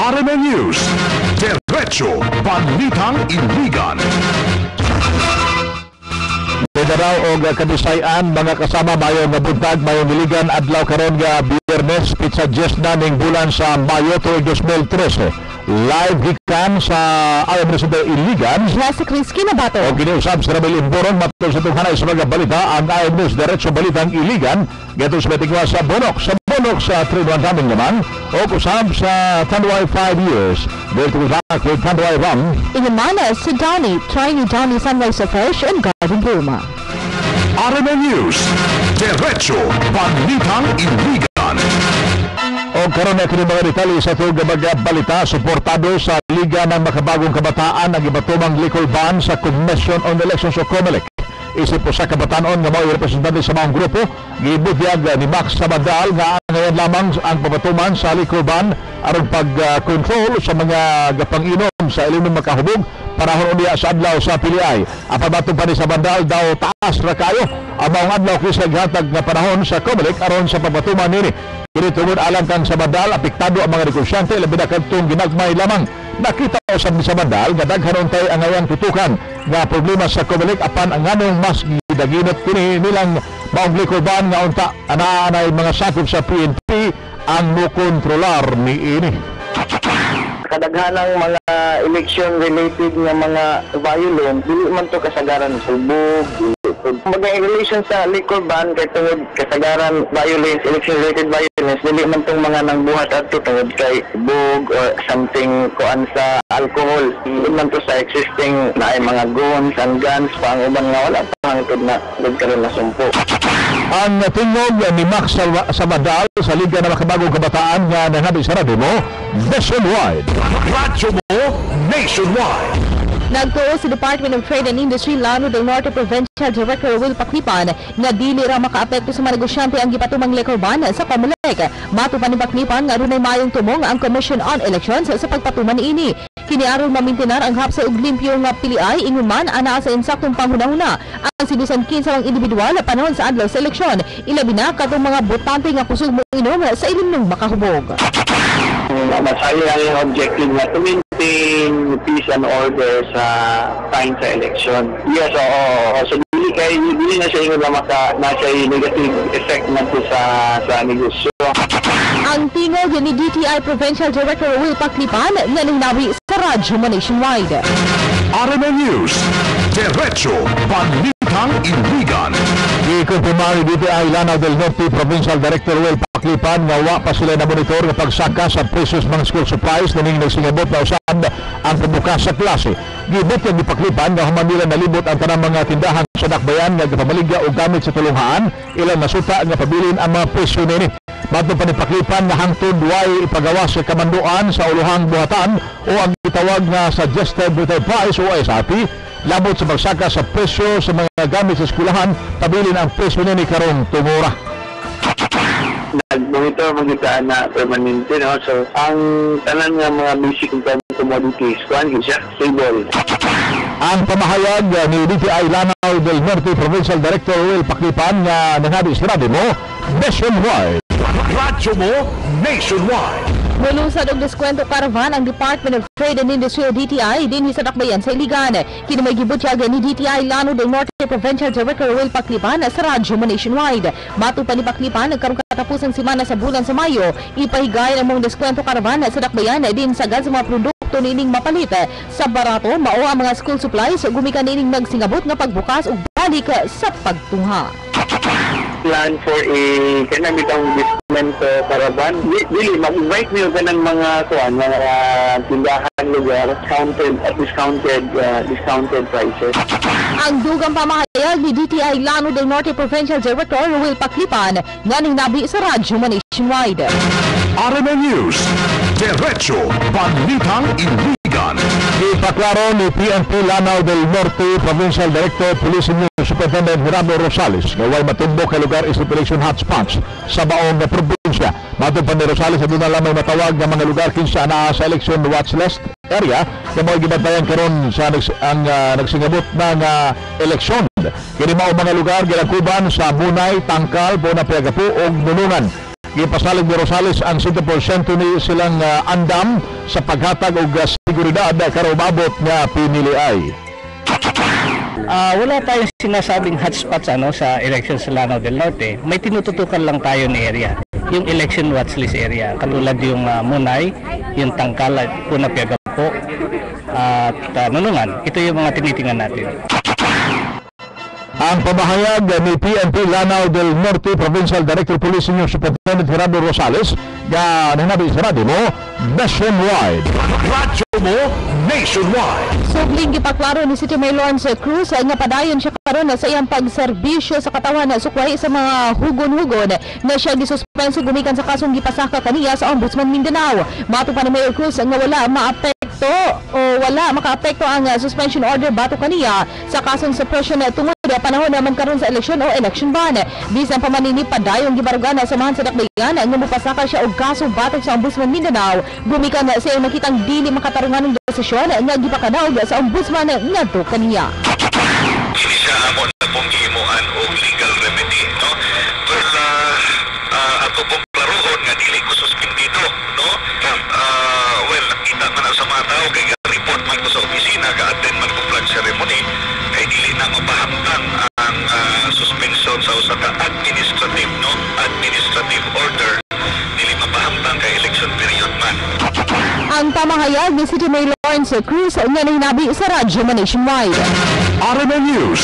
RMN News, Diretso Balitang Iligan. Mindanao o Kabisayan, mga kasama mayo nga buntag, mayong iligan adlaw karon nga Biyernes, pizza na ning bulan sa Mayo tuig 2013. Live gikan sa Ayam Residente Iligan. Si Chris Kinabato. O giniusab sa Ramil Imboron, matol sa tunghanay sa mga balita, ang Ayam News Diretso Balitang Iligan. Gato sa metingwa sa Bonok. Sa 3-1 raming naman. O kusab sa Tanduay 5 years. Dito back with Tanduay Ram. Inumana si Donnie. Try ni Donnie Sunrise Fresh and Garden Bluma. RMN News, Diretso Balitang Iligan. O karon na kini mga detalye sa tuig nga balita, suportado sa Liga ng Makabagong Kabataan ang ibatumang Licol Ban sa Commission on Elections o COMELEC. Isip po sa kabatanon nga mga representante sa mga grupo, gibutyag ni Max Sabadal nga ngayon lamang ang pabatuman sa Licol Ban aron pag-control sa mga gapanginom sa ilimong makahubog panahon unya sa adlaw sa piliay. Ang pabatong pa ni Sabadal daw taas ra kayo ang mga adlaw kisag hatag nga panahon sa COMELEC aron sa pabatuman nini. Kini tungod alang kang Sabadal, apektado ang mga negosyante, labi na kadtong ginagmay lamang. Nakita usab ni Sabadal nga daghan untay ang ngayang tutukan nga problema sa COMELEC apan ang nganong mas gidaginot kini nilang maong Licol Ban nga unta anaanay mga sakop sa PNP ang mukontrolar ni ini. Kadaghanang mga election-related nga mga violence, dili man to kasagaran subog. Mga in relation sa Licol Ban, kay tungod kasagaran violence, election-related violence, dili man tong mga nangbuhat adto tungod kay subog or something kuan sa alcohol. Dili man to sa existing na ay mga guns and guns pa ang uban nga wala pa hangtod na karon na sumpo. Ang tingog ni Max Sabadal sa Liga ng Makabagong Kabataan nga nangabi sa radyo mo, nationwide. Radyo mo, nationwide. Nagtuo sa Department of Trade and Industry Lano del Norte Provincial Director Will Paklipan nga dili ra makaapekto sa mga negosyante ang gipatumang Licol Ban sa COMELEC. Matupan ni Paklipan nga runay mayong tumong ang Commission on Elections sa pagpatuman niini. Kini aron mamintinar ang hapsa ug limpyo nga piliay ingon man ana sa insaktong panghunahuna ang sinusan kinsa mga individual panahon sa adlaw sa eleksyon. Ilabi na katong mga botante nga kusog mo inom sa ilimnong makahubog. Masaya ang objective na to maintain peace and order sa time sa election. Yes, oo. So, dili na siya yung nasa negative effect na to sa negosyo. Ang tingog ni DTI Provincial Director Will Paklipan nga ningnabi sa radyo mo nationwide. RMN News, Diretso Balitang Iligan. Ikumpumari DTI Lanao del Norte Provincial Director Will Paklipan nga wa pa sila na monitor nga pagsaka sa precious mga school supplies na ning nagsingabot na usad ang pagbukas sa klase. Gibot nga gipaklipan nga human nila nalibot ang tanang mga tindahan sa dakbayan nga gipabaligya og gamit sa tulunghaan ilang nasuta nga pabilin ang mga presyo nini. Bago pa ni Paklipan nga hangtod way ipagawas sa kamanduan sa uluhang buhatan o ang itawag nga suggested retail price o SRP labot sa pagsaka sa presyo sa mga gamit sa eskwelahan pabilin ang presyo nini karong tumura. Nag-monitor magita na permanente, no? So ang tanan nga mga basic commodities kuan siya stable. Ang pamahayag ni DTI Lanao del Norte Provincial Director Will Paklipan nga nangabi sa radyo mo nationwide. Radyo mo, nationwide. Mulusad og deskwento caravan ang Department of Trade and Industry o DTI dinhi sa dakbayan sa Iligan. Kini may gibutyag ni DTI Lanao del Norte Provincial Director Will Paklipan sa radyo mo nationwide. Bato pa ni Paklipan nagkaroon katapusang semana sa bulan sa Mayo, ipahigay ang mong deskwento caravan sa dakbayan din sagad sa mga produkto nining mapalit. Sa barato, mao ang mga school supplies gumikan nining nagsingabot nga pagbukas ug balik sa pagtungha. Plan for a kanang discount caravan. Dili mag-invite niyo ganang mga tindahan lugar discounted prices. Ang dugang pamahayag ni DTI Lanao del Norte Provincial Director Will Paklipan nga ningnabi sa radyo mo nationwide. RMN News, Diretso Balitang Iligan. Ipaklaro ni PNP Lanao del Norte Provincial Director Police Superintendent Gerardo Rosales na way matumbok kay lugar stipulation hotspots sa baong na probinsya. Matod pa ni Rosales na doon na lamang matawag ng mga lugar kinsa na sa election watch list area na mga gibantayan karon sa nagsingabot ng eleksyon. Kini mao mga lugar gilangkuban sa Bunay, Tangkal, Bona Piagapu ug Nunungan. Gipasalig ni Rosales ang 100% ni silang andam sa paghatag og seguridad karon mabot nga piniliay. Wala tayong sinasabing hotspots sa election sa Lanao del Norte. May tinututukan lang tayo na area. Yung election watchlist area. Katulad yung Munay, yung Tangkal, Punapiagapo, at Nunungan. Ito yung mga tinitingnan natin. Ang pamahayag ni PNP Lanao del Norte Provincial Director Police Senior Superintendent Gerardo Rosales na nanabi sa radyo mo nationwide. Radyo mo nationwide. Subling gipaklaro ni City Mayor Lawrence Cruz nga padayon siya karon sa iyang pagserbisyo sa katawan sukway sa mga hugon-hugon na siya gisuspenso gumikan sa kasong gipasaka kaniya sa Ombudsman Mindanao. Mato pa ni Mayor Cruz nga wala makaapekto ang suspension order bato kaniya sa kasong suppression tungod panahon naman karon sa eleksyon o election ban. Bisan pa manini padayong gibarugana samahan sa dakbayan nga mopasaka siya og kaso batok sa Ombudsman Mindanao gumikan sa iyang nakitang dili makatarungan ng desisyon nga gipakanaog sa Ombudsman ngadto kaniya. Siya amo na pong gihimuan og legal remedy, no? Well, ako pong klarohon nga dili ko suspendido, no? Well, nakita man sa mga tao kay report man ko sa opisina, ga-attend man ko flag ceremony, kay dili na mapahamtang ang suspension sa usa ka administrative, no? Administrative order, dili mapahamtang kay election period man. Ang pamahayag ni City Mayor Lawrence Cruz nga nahinabi sa radyo nationwide. RMN News.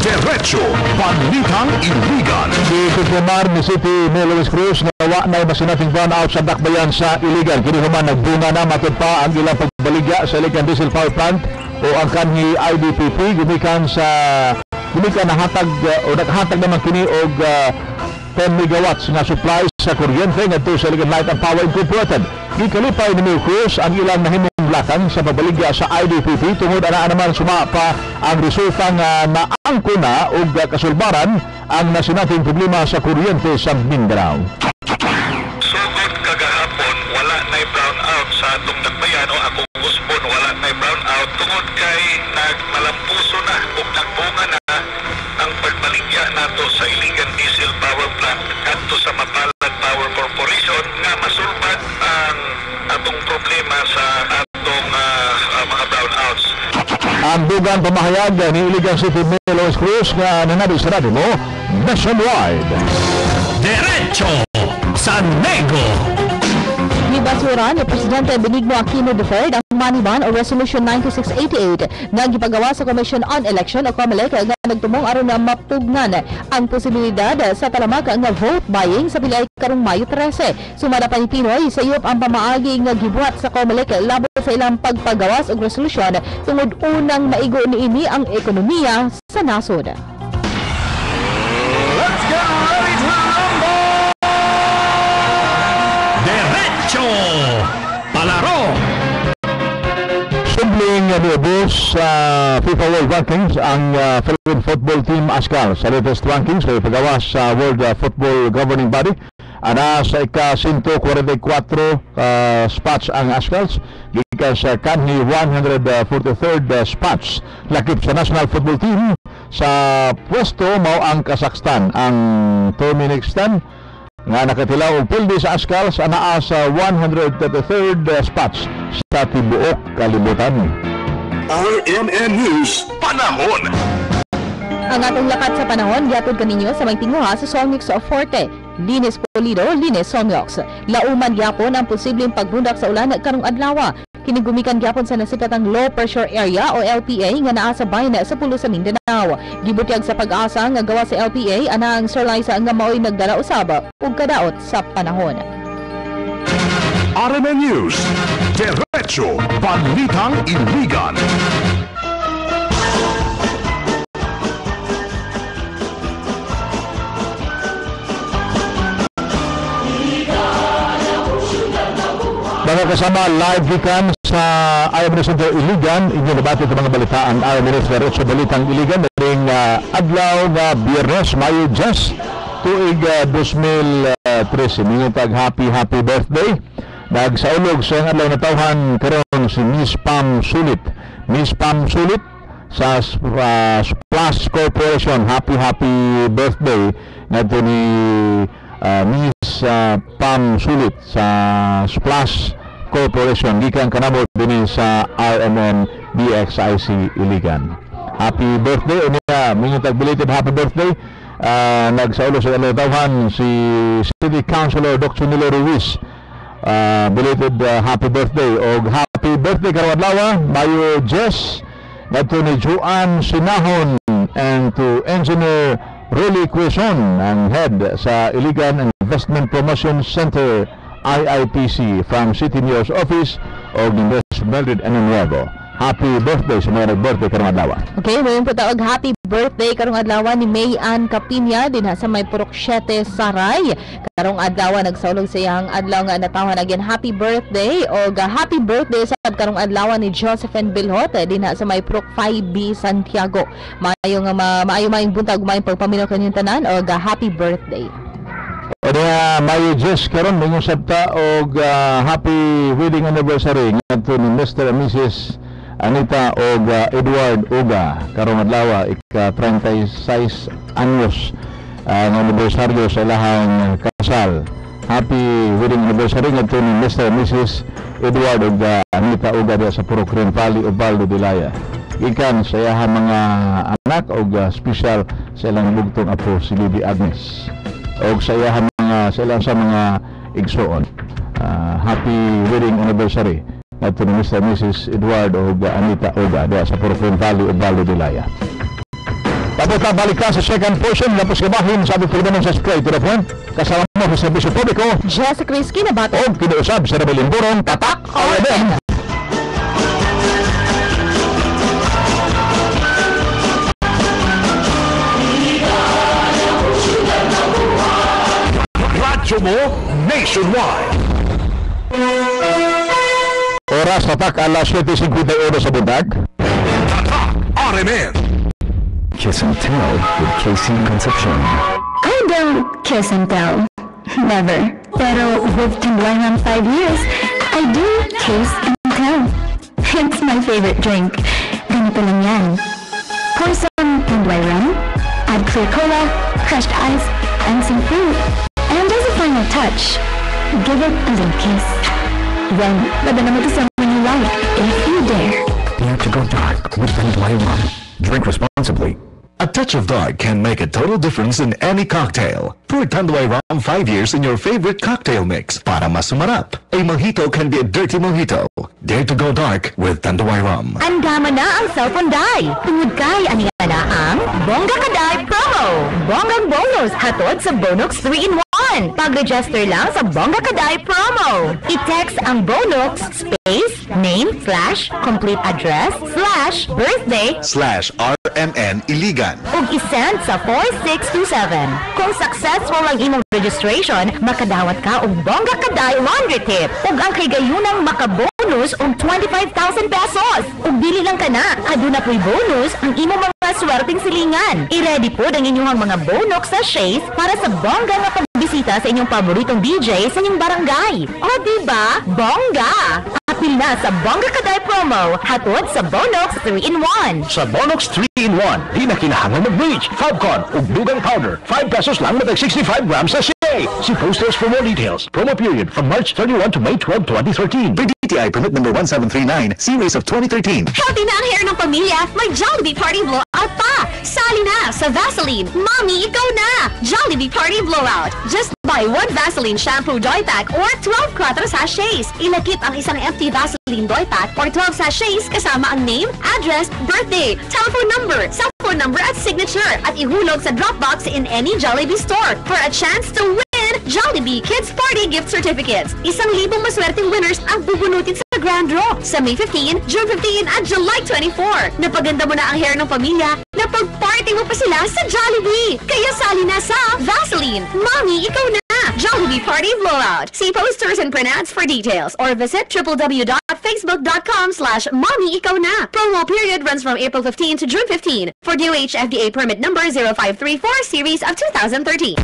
Diretso Balitang Iligan. Ikonfirmar ni City Mayor Lawrence Cruz na wa na masinating burnout sa dakbayan sa Iligan. Kini human nagbunga na matod pa ang ilang pagbaligya sa Iligan Diesel Power Plant o ang kanhi IDPP gumikan na hatag o naghatag naman kini og 10 megawatts nga supply sa kuryente ngadto sa Iligan Light and Power Incorporated. Gikalipay ni Mayor Cruz ang ilang nahimong lakang sa pabaligya sa IDPP tungod ana naman sumapa ang resulta nga naangko na og kasulbaran ang nasinating problema sa kuryente sa Mindanao. Sugod kagahapon wala na brownout sa atong dakbayan o akong guspon wala na brownout tungod kay nagmalampuso na ug nagbunga na ang pagbaligya nato sa Iligan Diesel Power Plant kadto sa Mapalad Power Corporation nga masulbad ang atong problema sa atong mga brownouts. Ang dugang pamahayag ni Iligan City Mayor Lawrence Cruz nga nanabi sa radyo mo nationwide. Diretso sa Nego. Gibasura ni Presidente Benigno Aquino III ang money ban o Resolution 9688 nga gipagawa sa Commission on Election o COMELEC nga nagtumong aron na mapugnan ang posibilidad sa talamak nga vote buying sa pilay karong Mayo 13. Sumada pa ni Pinoy sa iyop ang pamaagi nga gibuhat sa COMELEC labot sa ilang pagpagawas og resolusyon tungod unang maigo niini ang ekonomiya sa nasod. Let's get ready to rumble! Diretso Palaro. Subling niubos sa FIFA World Rankings ang Philippine Football Team ASCAR sa latest rankings na ipagawa sa World Football Governing Body. Ana sa ika-144 spots ang ASCARs, gikan sa kanhi 143rd spots. Lakip sa National Football Team sa pwesto mao ang Kazakhstan. Ang Turkmenistan nga nakatilaw og pildi sa ASCARs anaa sa 133rd spots sa tibuok kalibutan. RMN News Panahon. Ang atong lakat sa panahon giatod kaninyo sa may tinguha sa Songix Forte. Linis Polido, Linis Songyox. Lauman gyapon ang posibleng pagbundak sa ulan karong adlaw. Kini gumikan gyapon sa nasipatang low pressure area o LPA nga naa sa bahin sa pulo sa Mindanao. Gibutyag sa pag-asa nga gawa sa LPA ana ang Sir Liza nga mao'y nagdala usab ug kadaot sa panahon. RMN News Diretso Balitang Iligan. Mga kasama, live gikan sa RMN Center Iligan, inyo nabati sa mga balita ang RMN Diretso Balitang Iligan ring adlaw nga Biyernes, Mayo 10, tuig 2013. Minutag happy birthday. Nagsaulog sa adlaw na tawhan karon si Miss Pam Sulit. Miss Pam Sulit sa Splash Corporation. Happy birthday ngadto ni Miss Pam Sulit sa Splash Corporation gikan kanamo dinhi sa RMN DXIC Iligan. Happy birthday unya mingitag belated happy birthday. Nagsaulo sa Alawhan si City Councilor Dr. Nilo Ruiz. Belated happy birthday o happy birthday karong adlaw Mayo Jess ngadto ni Juan Sinahon and to Engineer Rolly Quezon ang head sa Iligan Investment Promotion Center IIPC from City Mayor's Office o ni Ms. Mildred Nuevo. Happy birthday sa mga nag-birthday karong adlaw. Okay, mayroon po tawag happy birthday karong adlaw ni May Ann Capinya din sa may Purok 7 Saray. Karong adlaw nagsaulog sa iyang adlaw nga natawhan again happy birthday o happy birthday sa karong adlaw ni Josephine Bilhot din sa may Purok 5B Santiago. Maayong buntag mayong pagpaminaw kanyang tanan o happy birthday. O na Mayo Jess karon mingong sabta og happy wedding anniversary ngadto ni Mr. and Mrs. Anita og Edward Uga karong adlaw ika-36 anyos ang anibersaryo sa ilahang kasal. Happy wedding anniversary ngadto ni Mr. and Mrs. Edward ug Anita Uga sa Purok Green Valley, Ubaldo, Dilaya. Ikan sa iyahang mga anak og special sa ilang bugtong apo si Lady Agnes og sa iyahang mga igsoon. Happy wedding anniversary ngadto ni Mr. and Mrs. Edward o Anita Uga sa Purok Green Valley, Ubaldo, Dilaya. Tapos balik ka sa second portion tapos kabahin sa ating pagdaman sa spray to the point kasama mo sa Serbisyo Publiko Jessica Risky na bato o kinuusab sa Rebellion Burong Tatak RMN. Radyo mo nationwide. Oras tatak alas 7:51 sa bundag. Tatak RMN. Kiss and Tell with Casey Concepcion. I don't kiss and tell. Never. Pero with Tandwayman 5 years, I do kiss and tell. It's my favorite drink. Ganito lang yan. Pour some Tandway rum, add clear cola, crushed ice, and some fruit. And as a final touch, give it a little kiss. Then, madala mo to someone you like, if you dare. Dare to go dark with Tandway rum. Drink responsibly. A touch of dark can make a total difference in any cocktail. Pour Tanduay Rum 5 years in your favorite cocktail mix para mas sumarap. A mojito can be a dirty mojito. Dare to go dark with Tanduay Rum. Andama na ang cellphone die. Tungod kay aniya na ang Bongga Kaday Promo. Bonggang bonus hatod sa Bonox 3-in-1. Pag-register lang sa Bongga Kaday Promo. I-text ang Bonox space, name, complete address, birthday, /RMN Iligan. ug isend sa 4627. Kung successful ang imong registration, makadawat ka og Bongga Kaday laundry tip ug ang kigayunang makabonus og 25,000 pesos. Ug dili lang kana, aduna po'y bonus ang imong mga swerteng silingan. I-ready po ang inyong mga bonus sa sachets para sa bongga nga pagbisita sa inyong paboritong DJ sa inyong barangay. O diba? Bongga! Apil na sa Bongga Kaday Promo, hatod sa Bonox 3-in-1. Sa Bonox 3-in-1, di na kinahanglan mag-bleach, Fabcon, ug dugang powder. 5 pesos lang matag 65 grams sa sachet. See posters for more details. Promo period from March 31 to May 12, 2013. DTI permit number 1739, series of 2013. Healthy na ang hair ng pamilya, may Jollibee Party Blowout pa! Sali na sa Vaseline. Mommy, ikaw na! Jollibee Party Blowout. Just buy 1 Vaseline shampoo doy pack or 12 4 sachets. Ilakip ang isang empty Vaseline doy pack or 12 sachets kasama ang name, address, birthday, telephone number, cell phone number at signature at ihulog sa drop box in any Jollibee store for a chance to win Jollibee Kids Party Gift Certificates. 1,000 maswerteng winners ang bubunutin sa Grand Draw sa May 15, June 15 at July 24. Napaganda mo na ang hair ng pamilya, napag-party mo pa sila sa Jollibee. Kaya sali na sa Vaseline. Mommy, ikaw na! Jollibee Party Blowout. See posters and print ads for details or visit www.facebook.com/mommyikaw-na. Promo period runs from April 15 to June 15 for DOH FDA permit number 0534 series of 2013.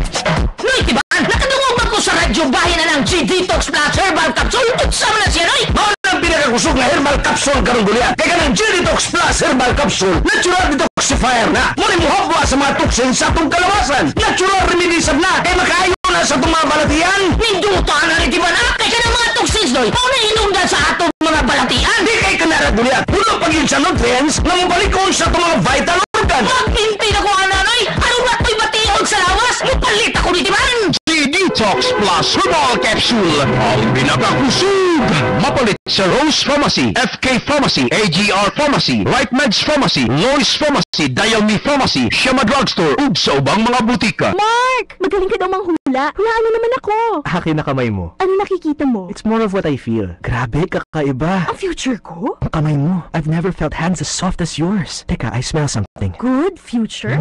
Diba? Nakadungog man ko sa radyo bahin na ng G-Detox Plus Herbal Capsule. Sama na siya, Noy! Mao ang pinakakusog na herbal capsule karong gulian. Kaya ka ng G-Detox Plus Herbal Capsule, natural detoxifier na. Muna mo hapwa sa mga toxins sa atong kalawasan. Natural remedy sab na. Kaya makaayon na sa itong mga balatian? Ninduta na rin, di ba na? Kaya na mga toxins doy, ako na inundan sa atong mga balatian. Di kay kanaraguli at puno pag yun sa nutrients na mabalikon sa itong mga vital organ. Magpintay na ko, ananoy. Ano ba ito'y batiod sa lawas? Mupalit ako ni Diban. Detox Plus Herbal Capsule. Ang pinakakusog. Mapalit sa Rose Pharmacy, FK Pharmacy, AGR Pharmacy, Right Meds Pharmacy, Lois Pharmacy, Dial Me Pharmacy, Shema Drugstore, ug sa ubang mga butika. Mark! Magaling ka daw manghula. Hulaan mo naman ako. Akin na kamay mo. Ano nakikita mo? It's more of what I feel. Grabe, kakaiba. Ang future ko? Ang kamay mo. I've never felt hands as soft as yours. Teka, I smell something. Good future?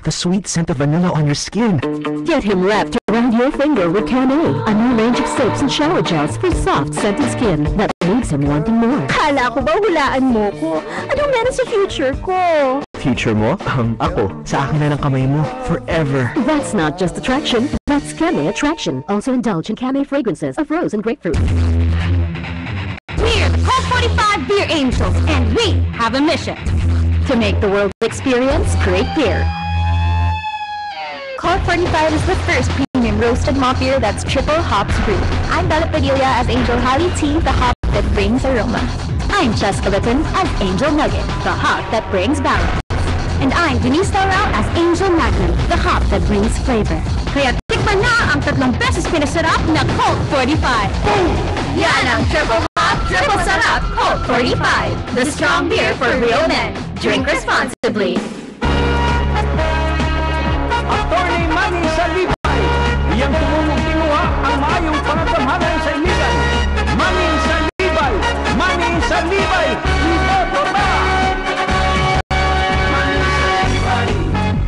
The sweet scent of vanilla on your skin. Get him wrapped around your finger with Can-A, a new range of soaps and shower gels for soft, scented skin that leaves him wanting more. Kala ko ba hulaan mo ko? Anong meron sa future ko? Future mo? Ako. Sa akin na ng kamay mo. Forever. That's not just attraction. That's Can-A attraction. Also indulge in Can-A fragrances of rose and grapefruit. We're the Colt 45 Beer Angels, and we have a mission. To make the world experience great beer. Colt 45 is the first premium roasted malt beer that's triple hops brewed. I'm Bella Padilla as Angel Holly Tea, the hop that brings aroma. I'm Jessica Litton as Angel Nugget, the hop that brings balance. And I'm Denise Laurel as Angel Magnum, the hop that brings flavor. Kaya tikman na ang 3 beses pinasarap na Colt 45. Yan ang triple hop, triple sarap Colt 45. The strong beer for real men. Drink responsibly. Attorney Manny Salibay, iyang tumulong kinuha ang maayong pangatamhanan sa iligan. Manny Salibay, iboto na! Manny Salibay,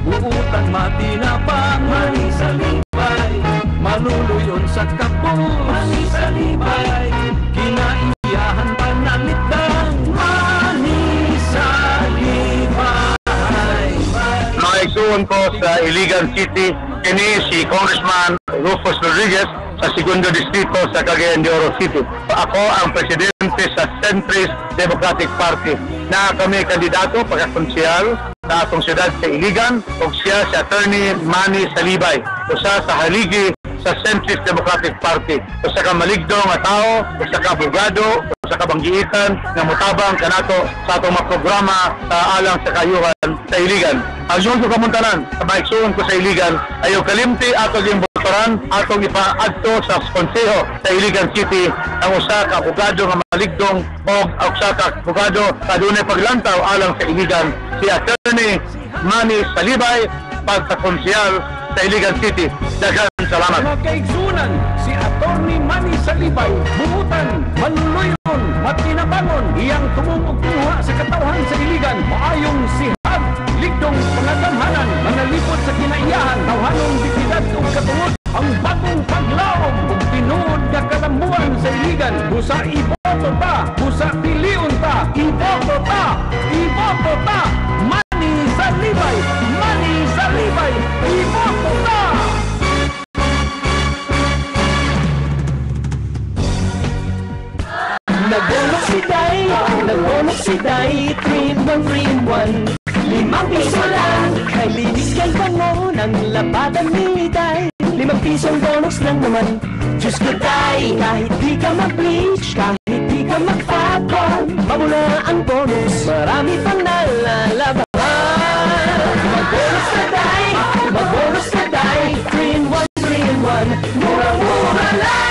buutan matinapang. Manny Salibay, manuluyon sa kapos. Manny Salibay, kinaiyahan panalitang. Manny Salibay. Naigsuon ko sa Iligan City, kini si Congressman Rufus Rodriguez sa Segundo Distrito sa Cagayan de Oro City. Ako ang presidente sa Centrist Democratic Party na kami kandidato pagkakonsyal sa atong siyudad sa Iligan o siya si Attorney Manny Salibay, usa sa haligi sa Centrist Democratic Party, usa ka maligdo nga tao, usa ka abogado, usa ka banggiitan nga mutabang kanato sa atong mga programa sa alang sa kayuhan sa Iligan. Agyon ko kamuntanan, sa maigsuon ko sa Iligan, ayaw kalimti ato yung botoran, atong ipaadto sa konseho sa Iligan City ang usa ka abogado nga maligdong o usa ka abogado sa dunay paglantaw alang sa Iligan, si Attorney Manny Salibay, pagkakonsyal sa Iligan City. Daghang salamat. Mga kaigsunan, si Attorney Manny Salibay, buutan, manuluyon, matinabangon, iyang tumungog kuha sa katawhan sa Iligan, maayong sihab, ligdong pangagamhanan, manalipot sa kinaiyahan, tawhanong dignidad ug katungod, ang bagong paglaom ug tinuod nga kalambuan sa Iligan. Busa iboto ta, busa piliun ta, iboto ta, iboto ta. Manny Salibay, Manny Salibay, iboto ta. Nagbonok si Day, 3-in-1, 5 piso lang. Kay linis kay bango ng labada ni Day, 5 pisong bonus lang naman. Diyos ko Day, kahit di ka mag-bleach, kahit di ka mag-fatball, mabula ang bonus, marami pang nalalaban. Mag-bonus na Day, mag-bonus na Day, 3-in-1, 3-in-1, mura-mura lang.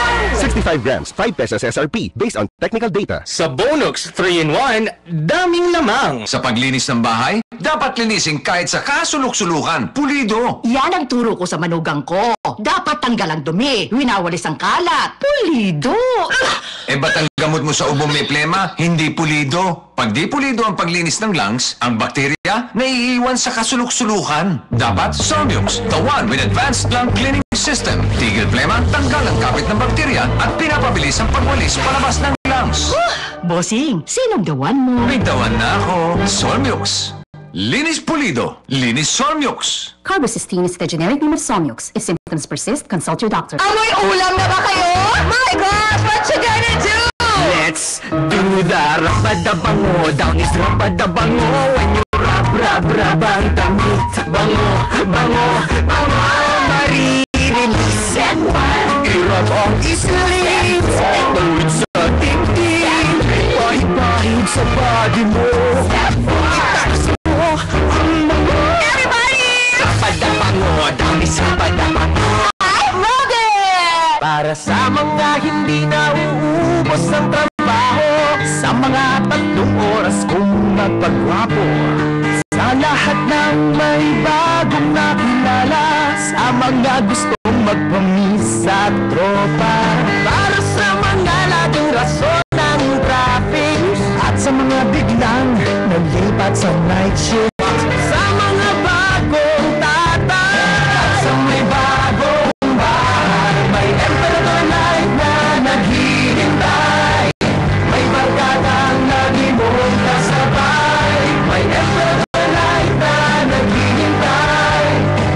65 grams, 5 pesos SRP, based on technical data. Sa Bonux 3-in-1, daming lamang. Sa paglinis ng bahay, dapat linisin kahit sa kasulok-sulukan, pulido. Yan ang turo ko sa manugang ko. Dapat tanggal ang dumi, winawalis ang kalat, pulido. Eh ba't ang gamot mo sa ubo may plema, hindi pulido? Pag di pulido ang paglinis ng lungs, ang bakterya naiiwan sa kasulok-sulukan. Dapat Solmux, the one with advanced lung cleaning system. Tigil plema, tanggal ang kapit ng bakterya at pinapabilis ang pagwalis palabas ng lungs. Bossing, sinong dawan mo? May dawan na ako. Solmux. Linis pulido. Linis Solmux. Carbocysteine is the generic name of Solmux. If symptoms persist, consult your doctor. Amoy ulam na ba kayo? My gosh, what you gonna do? Let's do the rabadabango. Down is rabadabango. When you rab-rab-rab ang damit. Bango, bango, bango. Maririnig. mga hindi nauubos ng trabaho, sa mga 3 oras kong nagpagwapo, sa lahat ng may bagong nakilala, sa mga gustong magpamis sa tropa, para sa mga laging rason ng traffic, at sa mga biglang nalipat sa night shift, sa mga bagong tatay, at sa may bagong bahay, may emperador light na naghihintay, may barkadang nag-imong kasabay, may emperador light na naghihintay,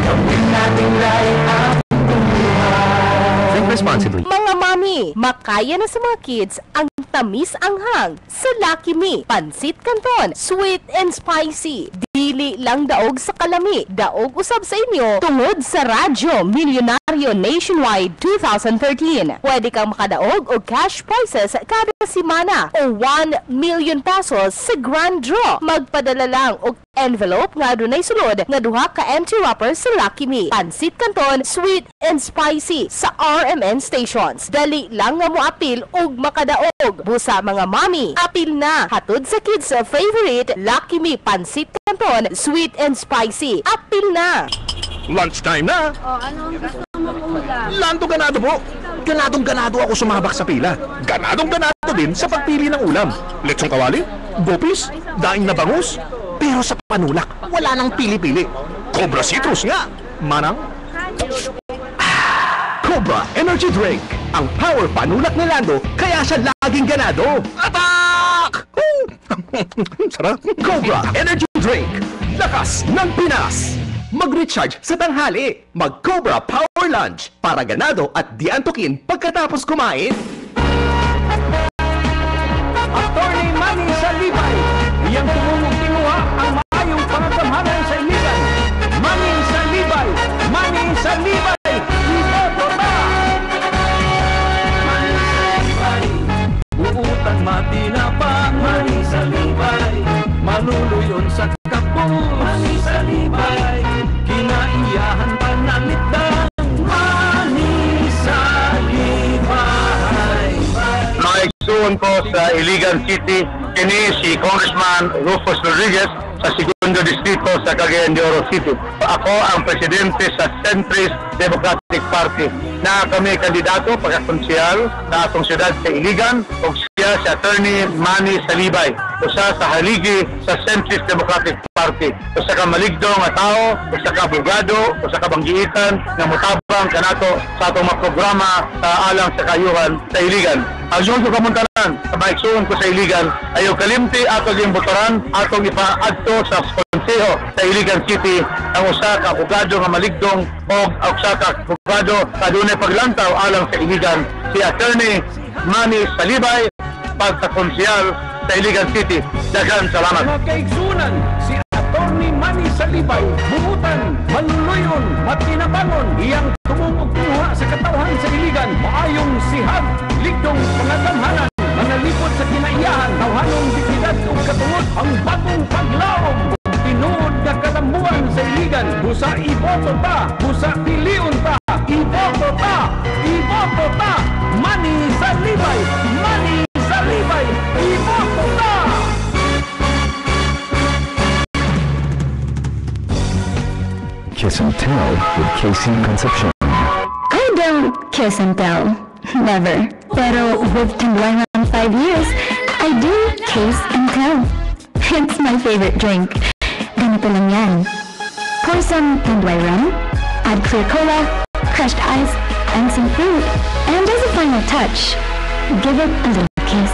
gawin nating light up buhay. Think responsibly. Mga mami, makaya na sa mga kids ang tamis anghang sa Lucky Me Pansit Canton, sweet and spicy. Dili lang daog sa kalami, daog usab sa inyo tungod sa Radyo Milyonaryo Nationwide 2013. Pwede kang makadaog og cash prizes kada semana o 1 million pesos sa grand draw. Magpadala lang og envelope nga dunay sulod nga duha ka empty wrapper sa Lucky Me Pansit Canton, sweet and spicy sa RMN stations. Dali lang nga mo apil og makadaog. Busa mga mami, apil na hatod sa kids favorite Lucky Me Pansit Canton, sweet and spicy. Apil na. Lunchtime na! Anong gusto mong ulam? Lando ganado po! Ganadong-ganado ako sumabak sa pila. Ganadong-ganado din sa pagpili ng ulam. Lechong kawali, gopis, daing na bangus. Pero sa panulak, wala nang pili-pili. Cobra Citrus nga! Manang? Cobra Energy Drink. Ang power panulak ni Lando, kaya siya laging ganado. Atak! Sarap. Cobra Energy Drink. Lakas ng Pinas. Mag-recharge sa tanghali. Mag-Cobra Power Lunch para ganado at di antukin pagkatapos kumain. Attorney Manny Salibay, iyang tumulong kinuha ang maayong pangatamhanan sa iligan. Manny Salibay, Manny Salibay, iboto na! Manny Salibay, uutan matinapang. Manny Salibay, maluluyon sa kapong. Manny Salibay, kinaiyahan panalitang. Manny Salibay. Naigsuon ko sa Iligan City, kini si Congressman Rufus Rodriguez sa Segundo Distrito sa Cagayan de Oro City. Ako ang presidente sa Centrist Democratic Party na kami kandidato pagkakonsyal sa atong siyudad sa Iligan o siya si Attorney Manny Salibay, usa sa haligi sa Centrist Democratic Party, usa ka maligdo nga tao, usa ka abogado, usa ka banggiitan nga mutabang kanato sa atong mga programa sa alang sa kayuhan sa Iligan. Ang yun ko kamuntanan sa maiksuon ko sa Iligan, ayaw kalimti atong yung botoran, atong ipaadto sa konseho sa Iligan City ang usa ka abogado nga maligdong o usa ka abogado sa dunay paglantaw alang sa Iligan, si Attorney Manny Salibay, pagkakonsyal sa Iligan City. Daghang salamat. Mga kaigsunan, si Attorney Manny Salibay, buhutan, maluluyon, matinabangon, iyang tumungog kuha sa katawhan sa Iligan, maayong sihag, ligdong pangatamhanan, manalipot sa kinaiyahan, tawhanong dignidad ug katungod, ang bagong paglaom, tinuod nga kalambuan sa Iligan, busa iboto ta, busa piliun ta, iboto ta, iboto ta, Manny Salibay, Manny Salibay, iboto ta! Kiss and Tell with Casey Concepcion. I don't kiss and tell. Never. Pero with Tanduay Rum 5 years, I do kiss and tell. It's my favorite drink. Ganito lang yan. Pour some Tanduay Rum, add clear cola, crushed ice, and some fruit. And as a final touch, give it a little kiss.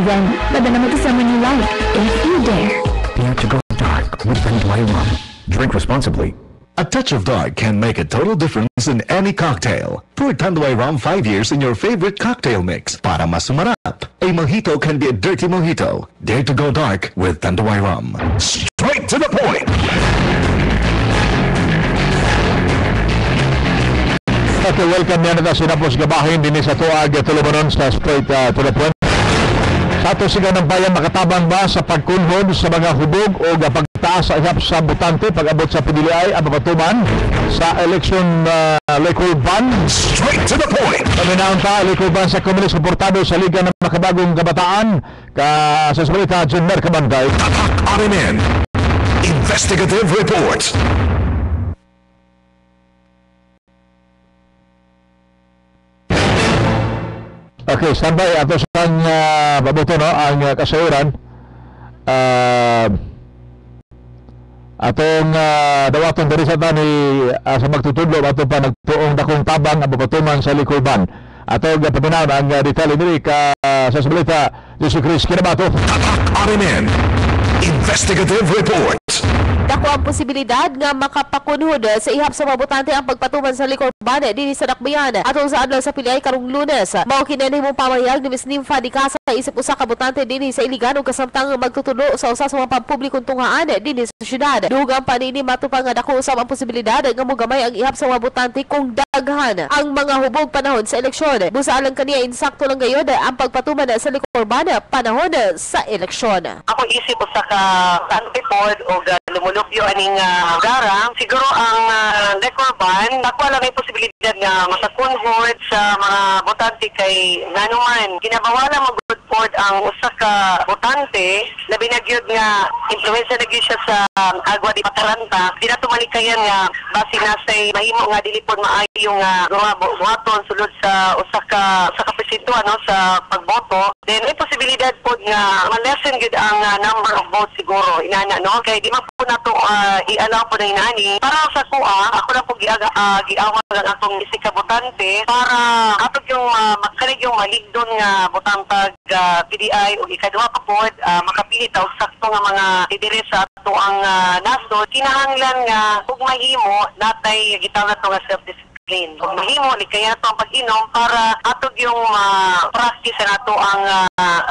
Then, padala mo to someone you like, if you dare. Dare to go dark with Tanduay Rum. Drink responsibly. A touch of dark can make a total difference in any cocktail. Pour Tanduay Rum 5 years in your favorite cocktail mix para mas sumarap. A mojito can be a dirty mojito. Dare to go dark with Tanduay Rum. Straight to the point! Okay, welcome yan na sinapos gabahin din sa tuag tulubanon sa Straight to the Point. Sa ato sigaw ng bayan, makatabang ba sa pagkunhod sa mga hubog o pagtaas sa ihap sa butante pag-abot sa PDLI ang mapatuman sa election Licor Ban? Straight to the point! Paminaon pa, Licor Ban sa Comelec suportado sa Liga ng Makabagong Kabataan sa salita John Mercabanday. RMN Investigative Report. Okay, standby ato sa pabuto no ang kasayuran. Atong dawaton diri sa tani sa magtutudlo ato pa nagtuong dakong tabang ang papatuman sa Licor Ban. Atong paminaw ang detail diri ka sa salita Jose Chris Kinabato. RMN Investigative Report. Dako ang posibilidad nga makapakunhod sa ihap sa mabutante ang pagpatuman sa Licor Ban dinhi sa Dakbayan atong sa adlaw sa PDLI karong Lunes. Mao kinani mong pamayag ni Miss Nympha Dicasa isip usa ka butante dinhi sa Iligan ug kasamtang magtutulo sa usa sa mga pampublikong tunghaan dinhi sa syudad. Dugang panini matupang nga dako usab ang posibilidad nga mogamay ang ihap sa mga butante kung daghan ang mga hubog panahon sa eleksyon. Busa alang kaniya insakto lang gayud ang pagpatuman sa Licor Ban panahon sa eleksyon. Ako isip usa ka antipod o lumulupyo aning garang siguro ang Licor Ban ako lang may posibilidad nga makakunhod sa mga botante kay nanuman kinabawala magudpod ang usa ka botante labi na gyud nga influensya na gyud siya sa agwa di Pataranta di na tumalikayan nga base na say mahimo nga dili pod maayo nga buhaton sulod sa usa ka presinto sa pagboto then may posibilidad pod nga ma-lessen gyud ang number of votes siguro inana no kay di man po nato i-allow po na inani para sa kuha ako na po giawa lang atong isika botante para ato yung makalig yung maligdon nga botantag PDI o ikaduha pa po makapili taw sakto nga mga lidere sa ato ang nasod kinahanglan nga ug mahimo natay gitawag nato nga self-discipline ug mahimo likaya nato ang pag-inom para ato yung practice nato ang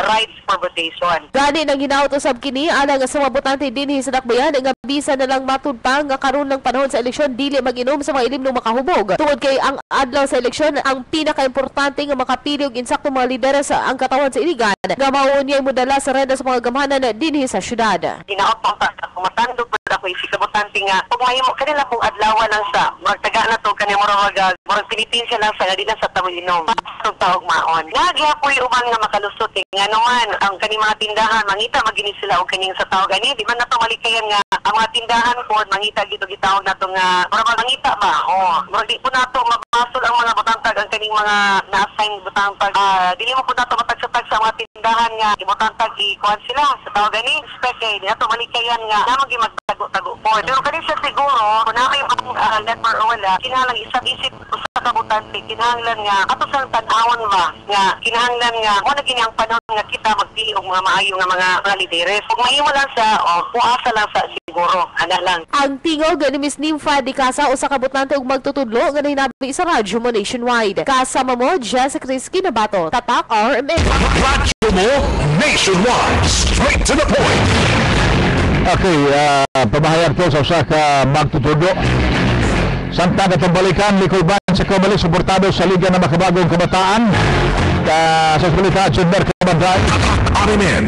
rights for votation. Gani nang hinaut usab kini ana nga sa mga botante dinhi sa Dakbayan nga bisa na lang matud pa nga karon ng panahon sa eleksyon dili mag-inom sa mga ilim ng makahubog. Tungod kay ang adlaw sa eleksyon ang pinaka-importante nga makapili og insakto mga lidera sa ang katawan sa Iligan nga mao unyay modala sa renda sa mga gamhanan dinhi sa syudad. Hinaut pa matandog pud ako isika botante nga ug mahimo kanila pong adlaw lang sa magtaga na to kanimo murag Philippines lang sa dili sa tawag-inom. Tawag maon. Nagyapoy uban nga makalusot nga naman ang kaning mga tindahan mangita magini sila og kaning sa tawag ani di man nato malikayan nga ang mga tindahan po mangita gito gitawag nato nga para mangita ba di po nato mabasol ang mga botantag ang kaning mga na-assign botantag dili mo po nato matagsa-tag sa mga tindahan nga ibotantag ikuan sila sa tawag ani spec di nato malikayan nga namagi magtago-tago po pero kani sa siguro kung na kayo network o wala kinahanglan isip usa ka botante kinahanglan nga ato sa tan-awon ba nga kinahanglan nga mo na gini ang panahon nga kita magpili og mga maayo nga mga lideres ug mahimo lang sa puasa lang sa siguro ana lang ang tingog ni Miss Nympha Dicasa usa ka botante ug magtutudlo nga hinabi sa radyo mo nationwide kasama mo Jessica Chris Kinabato Tatak RMN Radyo mo nationwide straight to the point. Okay, pamahayag ko sa usa ka magtutudlo samtang katambalikan Licor Ban sa Comelec suportado sa Liga ng Makabagong Kabataan sa salita John Mercabanday. RMN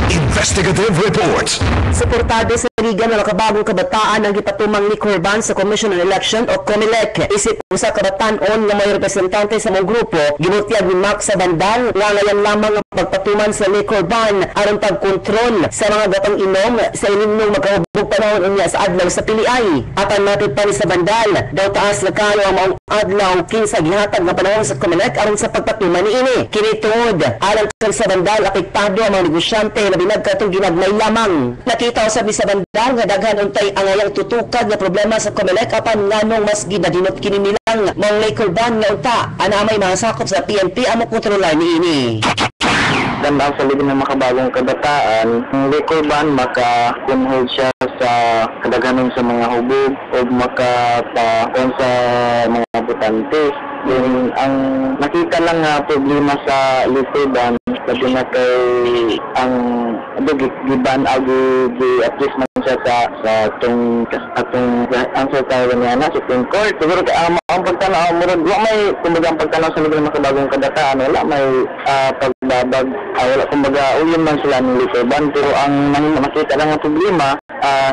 Investigative Report. Suportado sa Liga ng Makabagong Kabataan ang gipatumang Licor Ban sa Commission on Election o COMELEC. Isip usa ka batan-on nga may representante sa mga grupo gibutyag ni Max sa bandal nga ngayon lamang ang pagpatuman sa Licor Ban aron pagkontrol sa mga gatong inom sa ilimnong magkahubog panahon unya sa adlaw sa piliay. Apan matod pa ni sa bandal daw taas na kayo ang maong adlaw kinsa gihatag nga panahon sa COMELEC aron sa pagpatuman niini. Kini tuod alang sa bandal apektado ang mga negosyante na binagkatong ginagmay lamang. Nakita usab sa bandal nga daghan untay ang ayang tutukad nga problema sa COMELEC apan nganong mas ginadinot kini nilang mga Licor Ban nga unta ana may mga sakop sa PNP amo kontrolar niini. Ganda sa Liga ng Makabagong Kabataan, ang Licor Ban makakunhod siya sa kadaghanon sa mga hubog o makapakuan sa mga botante. Then, ang nakita lang nga problema sa Licor Ban, sabi na kay ang giban at least ng siya sa atong answer tayo niya na Supreme Court. Siguro ang pagtanaw murag wa may kumbaga ang pagtanaw sa mga makabagong kadataan, wala may pagbabag, wala kumbaga uyon man sila ng likorban, pero ang makita lang ang problema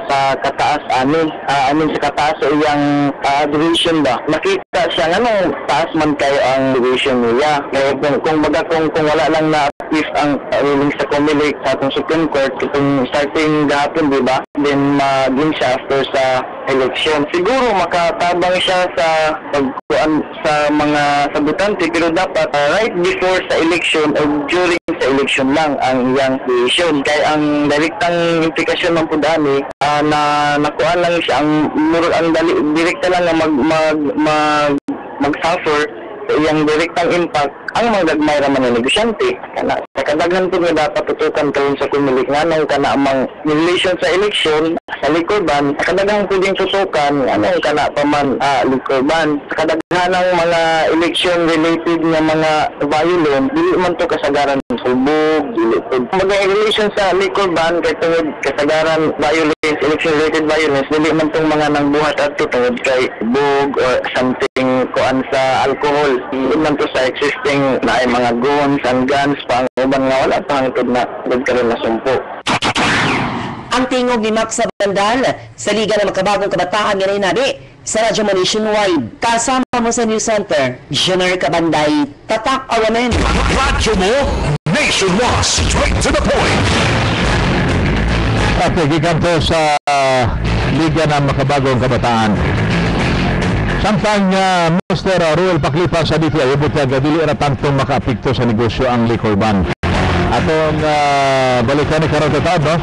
sa kataas sa kataas sa iyang division ba, makita siya nga taas man kayo ang division niya. Kaya kung wala lang na if ang ruling sa COMELEC sa atong Supreme Court itong starting gahapon, di ba, then maging siya after sa election, siguro makatabang siya sa pagkuan sa mga sabutante, pero dapat right before sa election o during sa election lang ang iyang decision. Kaya ang direktang implikasyon ng pudani na nakuha lang siya ang direkta lang na mag-suffer sa iyang direktang impact ang mga gagmay raman ng negosyante. Sa kadaghan po nga dapat tutukan karon sa COMELEC nga nang kana amang relation sa election sa likorban, sa kadaghan pwedeng tutukan anong kana pa man likorban. Sa kadaghan ng mga election related nga mga violence, dili man to kasagaran sulbog, dili po mga relation sa likorban kay tungod kasagaran violence, election related violence, dili man tong mga nang buhat adto tungod kay bug or something kuan sa alcohol, dili man to sa existing na ay mga guns and guns pang uban nga wala pangitod na nagkaroon na sumpo. Ang tingog ni Max Bandal sa Liga ng Makabagong Kabataan nga nabi sa Radyo Mo Nationwide. Kasama mo sa News Center, Jenner Cabanday, Tatak Awamen. Radyo Mo Nationwide, straight to the point. At gikan to sa Liga ng Makabagong Kabataan. Samtang Mr. Ruel Paklipan sa DTI, butag dili na tantong makaapekto sa negosyo ang liquor ban. Atong balikan ni karon taon, no?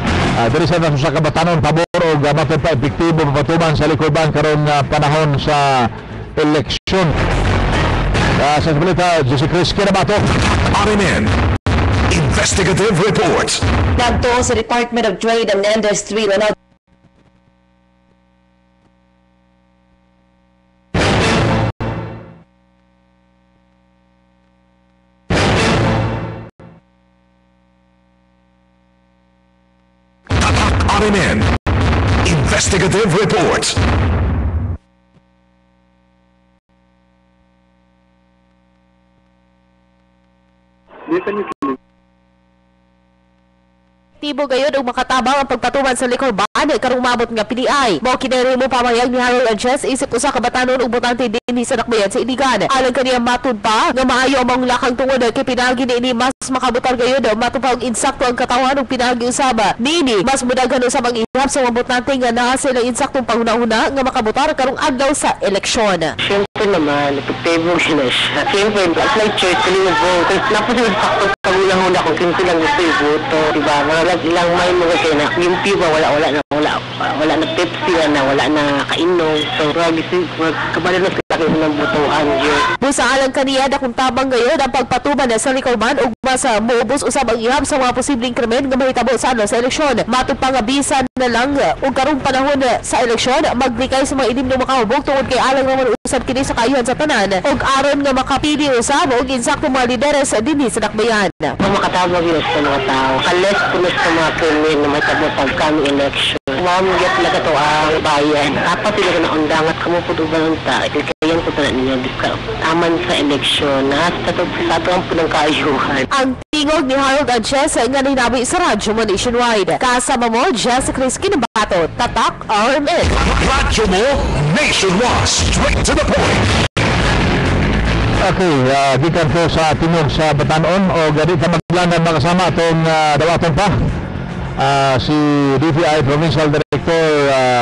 Diri sa kabatanon pabor og matod pa epektibo patuman sa liquor ban karon panahon sa eleksyon. Sa balita, Jesse Chris Kinabato. RMN Investigative Report. Nagto sa Department of Trade and Industry na RMN Investigative Report. Tibo gayud og makatabang ang pagpatuman sa liquor ban karong mabot nga PDI. Mao kinahanglan mo pamayag ni Harold Adjes isip usa ka batanon ug botante dinhi sa Dakbayan sa Iligan. Alang kaniya matud pa nga maayo ang lakang tungod kay pinagi ni mas makabutar gayud matud pa og insakto ang katawan ug pinagi usaba. Nini mas mudaghan usab ang ihap sa mga botante nga naa sila insaktong panghuna-huna nga makabutar karong adlaw sa eleksyon. Siyempre naman, epektibo sila siya. Siyempre, at may choice ko yung vote. Napunod sakto kagulang-huna kung sino silang gusto yung voto. Diba? Marag ilang may mga kayo na yung piba wala na Pepsi na wala na kainom. So, kabala na sila kayo ng botohan yun. Busa alang kaniya na kung tabang gayon ang pagpatuman na sa likorban ug masa muubos usab ang ihap sa mga posibleng krimen nga mahitabo sa eleksyon. Matod pa nga bisan na lang ug karong panahon sa eleksyon maglikay sa mga inim na makahubog tungod kay alang naman usab kini sa kayuhan sa tanan ug aron nga makapili usab og insakto mga lideres dinhi sa Dakbayan. Kung makatabang yun sa mga tao, kales punos sa mga krimen na mahitabo pag kami eleksyon. Mamagyan talaga ito ang bayan. Dapat talaga na undangat kamuputuban ng tayo. Kayan ko talaga niya aman sa eleksyon na sa ito ang punang kaayuhan. Ang tingog ni Harold Adjes nga ninabi sa Radyo Mo Nationwide. Kasama mo, Jesse Chris Kinabato, Tatak RMN. Radyo Mo Nationwide, straight to the point. Okay, gikan ko sa tingog sa Batanon o gadi ka maglandan makasama itong dawaton pa. Si DTI Provincial Director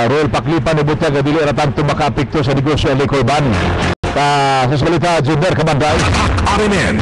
Ruel Paklipan ibutya nga dili ra tanto makaapekto sa negosyo ang liquor ban. Sa salita Jenner Cabanday. RMN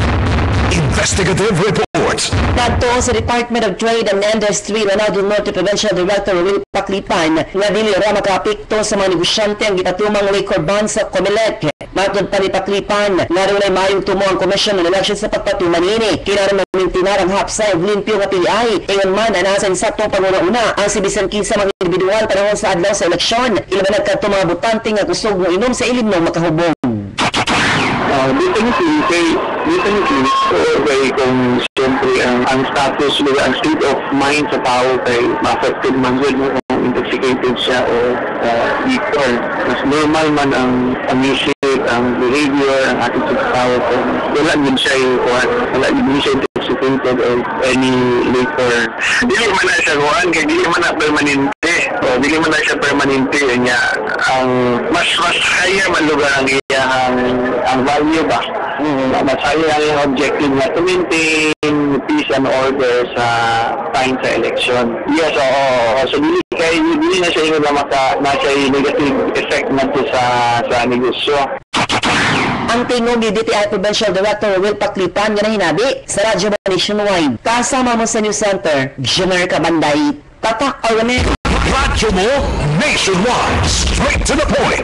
Investigative Report. Nagto sa Department of Trade and Industry na Norte Provincial Director Ruel Paklipan nga dili ra makaapekto sa mga negosyante ang gitatumang liquor ban sa COMELEC. Matod pa ni Paklipan nga rin ay mayong tumo ang Commission on Elections sa pagpatuman ini. Kinaroon na mintinar ang hapsa o limpyo nga PDI. Ingon man anasa insaktong panguna-una ang si bisan kinsa mga individual panahon sa adlaw sa eleksyon. Ilaban nagkadto mga botante nga kusog mo inom sa ilim ng makahubong. Definitely, kung siyempre ang status, ang state of mind sa tao kay ma-affected man intoxicated siya o liquor. Mas normal man ang music, ang behavior, ang attitude sa tao. Wala din siya intoxicated or any liquor. Dili man na siya kuhan, kaya dili man na permanente. O dili man na siya permanente niya. Ang mas higher man lugar ang iyahang ang value ba? Mas higher ang iyang objective na to maintain peace and order sa time sa election. Yes, so dili na siya yung nasa negative effect na to sa negosyo. Ang tingog ni DTI Provincial Director Will Paklipan nga hinabi sa Radyo Nationwide. Kasama mo sa News Center, Junior Kabanday, Tatak Orame. Radyo mo Nationwide, straight to the point.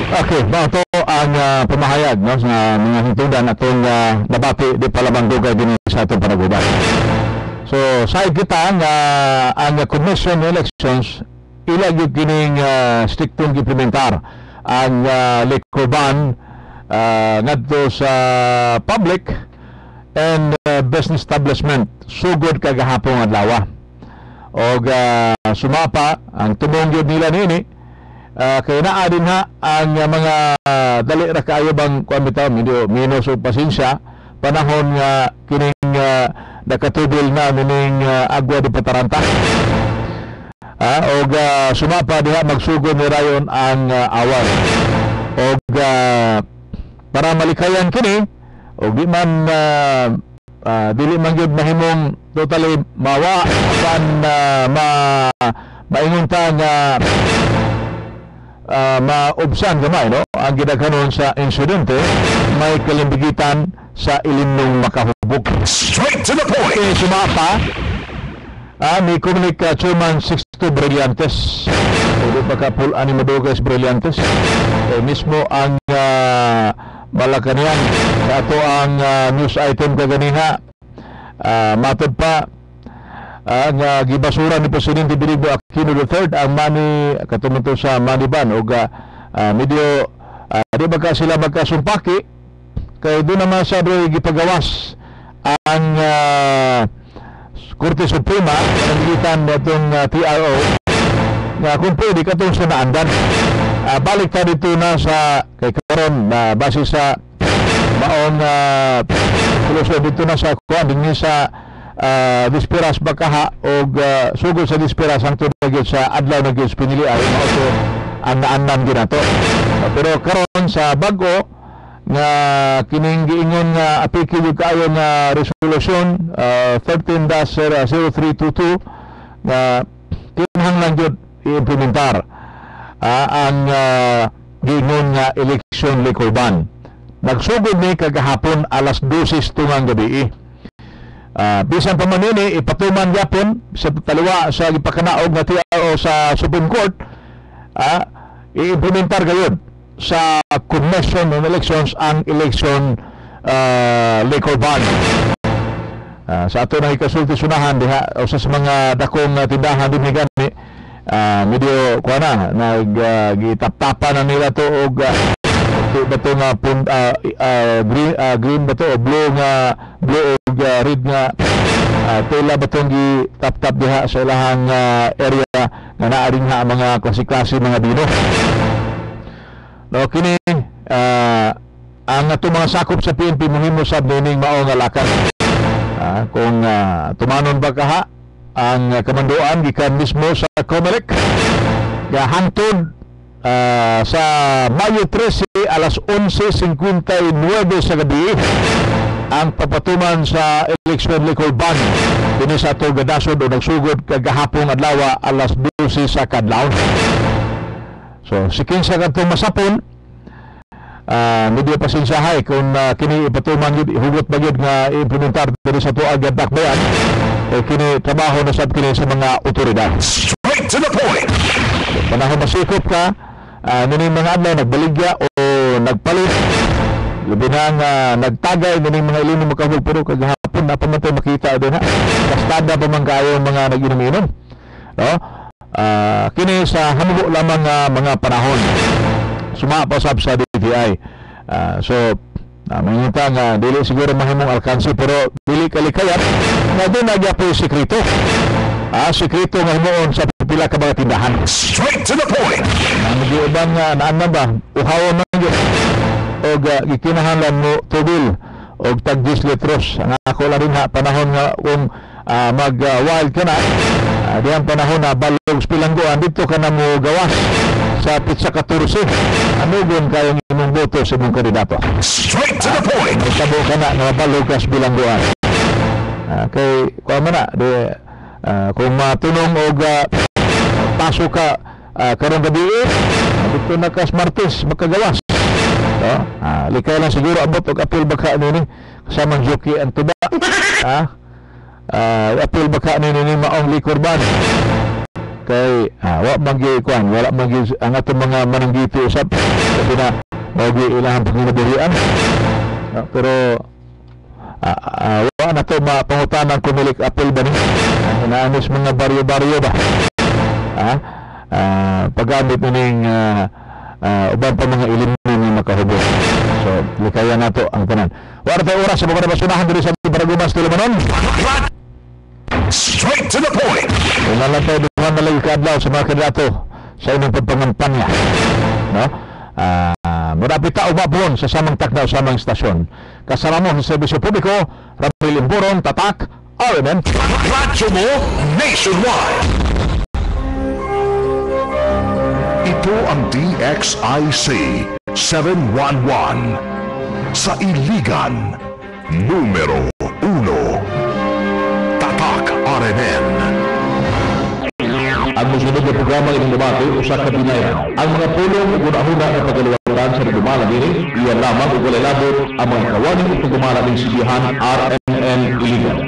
Okay, bato ang pamahayag no, sa mga hintudan atong nabati di palabang dugay din sa atong panaguban. So, sa kita nga ang Commission on Elections ilag yung kining striktong implementar ang liquor ban ngadto sa public and business establishment sugod kagahapon adlaw. Og sumapa ang tumong nila nini kaya naa din ha ang mga dali ra kaayo bang kuan bitaw medyo minus og pasensya panahon nga kining nakatubil na mining agwa di pataranta. Og sumapa diha magsugod ni rayon ang awan. Og para malikayan kini og di man dili man gyud mahimong totally mawa apan maingon ta nga maubsan gamay no ang gidaghanon sa insidente may kalimbigitan sa ilimnong makahubog. Straight to the point. Sumapa ni Comunica Chairman Sixto Brillantes. Pwede baka full animadogas Brillantes. Mismo ang Malacanang sa ato ang news item kaganiha. Matod pa ang gibasura ni Presidente Benigno Aquino III ang money katumunto sa money ban o medyo di baka sila magkasumpaki kaya doon naman sa gipagawas ang Korte Suprema pananglitan natong TRO nga kung pwede katong sa naandan. Balik ta dito na sa kay karon base sa maong solusyon dito na sa kuan dinhi sa Disperas Bakaha og sugod sa Disperas ang tunay sa adlaw na gyud pinili ay mao ang naandan ginato. Pero karon sa bag-o nga kining giingon nga apiki yung kaayo nga resolution 13-0322 nga kinahanglan lang yun i-implementar ang giingon nga election liquor ban. Nagsugod ni kagahapon alas 12 tungang gabi. Bisan pa man nini ipatuman gyapon sa taliwa sa gipakanaog nga TRO sa Supreme Court i-implementar gayud sa Commission on Elections ang election liquor ban. Sa ato na ikasulti sunahan diha o sa mga dakong tindahan din gani medyo kuha na nagitap-tapan na nila to og bato nga green bato o blue og red nga tela batong gitap-tap diha sa ilahang area nga naa rin nga mga klase-klase mga bino. No, kini ang ato mga sakop sa PNP muhimo sab nining mao nga lakad. Kung tumanon ba kaha ang kamandoan gikan mismo sa COMELEC nga hangtod sa Mayo 13 alas 11:59 sa gabi ang papatuman sa election liquor ban dinhi sa ato gadasod o nagsugod kagahapon adlaw alas 12 sa kadlawon. So, si kinsa kadtong masapon, medyo pasensyahay kung kini ipatuman yun, hugot ba yun nga implementar dito sa tuag at dakbayan, kini trabaho na sab kini sa mga otoridad. Straight to the point! Panahon masikop ka, nining mga adlaw nagbaligya o nagpalit, labi na nga nagtagay nining mga ilimong makahulog pero kagahapon na pa man tayo makita din ha. Kastada pa man kayo mga nag-inom-inom. No? Kini sa hamugo lamang mga panahon sumapasab sa DTI. So mangita nga dili siguro mahimong alkansi pero dili kalikayat nga doon nagyapoy sekreto. Sekreto nga himuon sa pila ka mga tindahan. Straight to the point. Nang naan ba uhawon man gyud og gikinahanglan mo tubil og tag 10 litros. Ang ako lang rin panahon nga kung mag-wild ka na, di ang panahon na balog pilangguan, dito ka na mo gawas sa Pizza 14. Anugon kayong imong boto sa imong kandidato. Straight to the point. Tabo ka na balog ka sa bilangguan. Kay kuha man na, kung matunong og pasok ka karong gabi, dito na ka Martes makagawas. Likay lang siguro abot og apil baka nini kasamang jockey ang tuba. Apil baka nini maong likorban. Kay wa magi kuan, wala magi ang atong mga mananggiti usab kasi na magi ilahang panginabuhian. Pero wa na to mapangutanan kumilik apil ba ni? Naanis mga baryo-baryo ba? Paggamit ning uban pa mga ilim nga makahubog. So, likayan nato ang tanan. Wala tayo oras sa mga basunahan dito sa Baragumas, Tulumanon. Straight to the point. Wala lang tayo duman na lagi kaadlaw sa mga kandidato sa inyong pagpangampanya. No? Murapit ta umabon sa samang takdaw samang istasyon. Kasama mo sa Serbisyo Publiko, Ramil Imburong, Tatak, RMN. Radyo mo nationwide. Ito ang DXIC 711 sa Iligan, numero 1. Tatak RMN. Ang musunod na programa ng debate usa ka binayran. Ang mga pulong una-una na pagaliwatan sa nagdumala diri, iyan lamang ug walay labot ang mga kawani ug pagdumala ng sibihan RMN Iligan.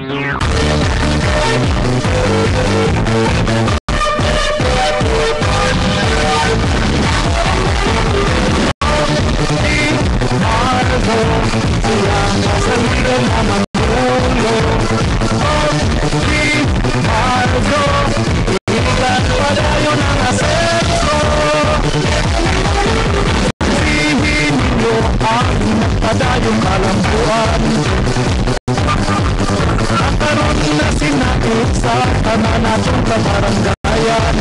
Padayong kalambuan nakaroon na sinakit sa kananatong kabaranggayan.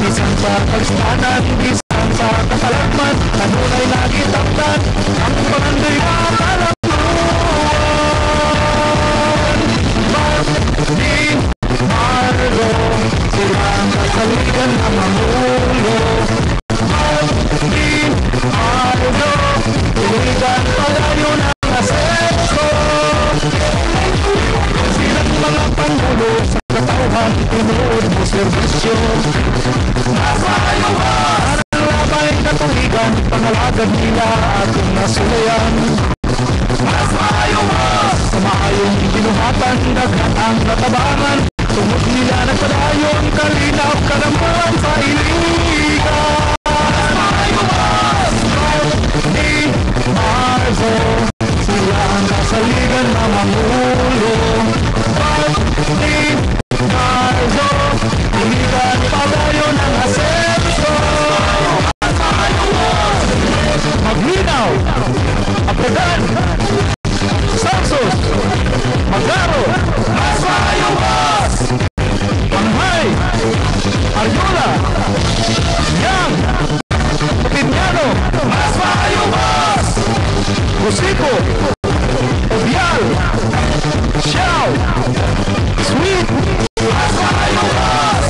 Bisan sa pagstanan, bisan sa kasalagman, kanunay lagi taktan ang barangay kalambuan. Di Margo, silang kasaligan ang mamulo. Di Margo, iligan palayo ng aseso. Silang mga pangulo sa katauhan, tinuod mo serbisyo. Nasayawaan ang labay katuligan, pangalagad nila atong nasulayan. Nasayawaan sa maayong binuhatan, daghan ang natabangan. Tungod nila nagpadayon, kalinaw kalaman sa iligan. Di Margo, sila ang kasaligan na mamulo. Di Margo, iligan palayo ng aseso. Maglinaw, Apagan, Sansos, Magaro, Masayawas, Panghay, Aryola, Yang, Pinyano, Masayawas, Rosico, Obial, Xiao, Sweet, Masayawas.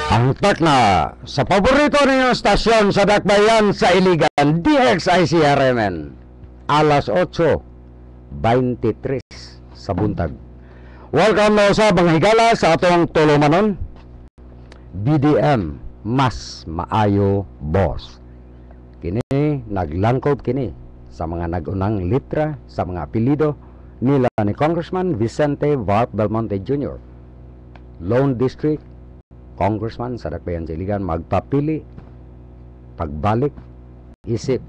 Ang takna sa paborito ninyong stasyon sa Dakbayan sa Iligan, DXIC RMN, alas 8:23 sa buntag. Welcome na sa mga higala sa atong tulumanon. BDM, mas maayo boss. Kini naglangkob kini sa mga nagunang litra sa mga apelido nila ni Congressman Vicente Varp Belmonte Jr. Lone District Congressman sa Dakbayan sa Iligan, magpapili pagbalik isip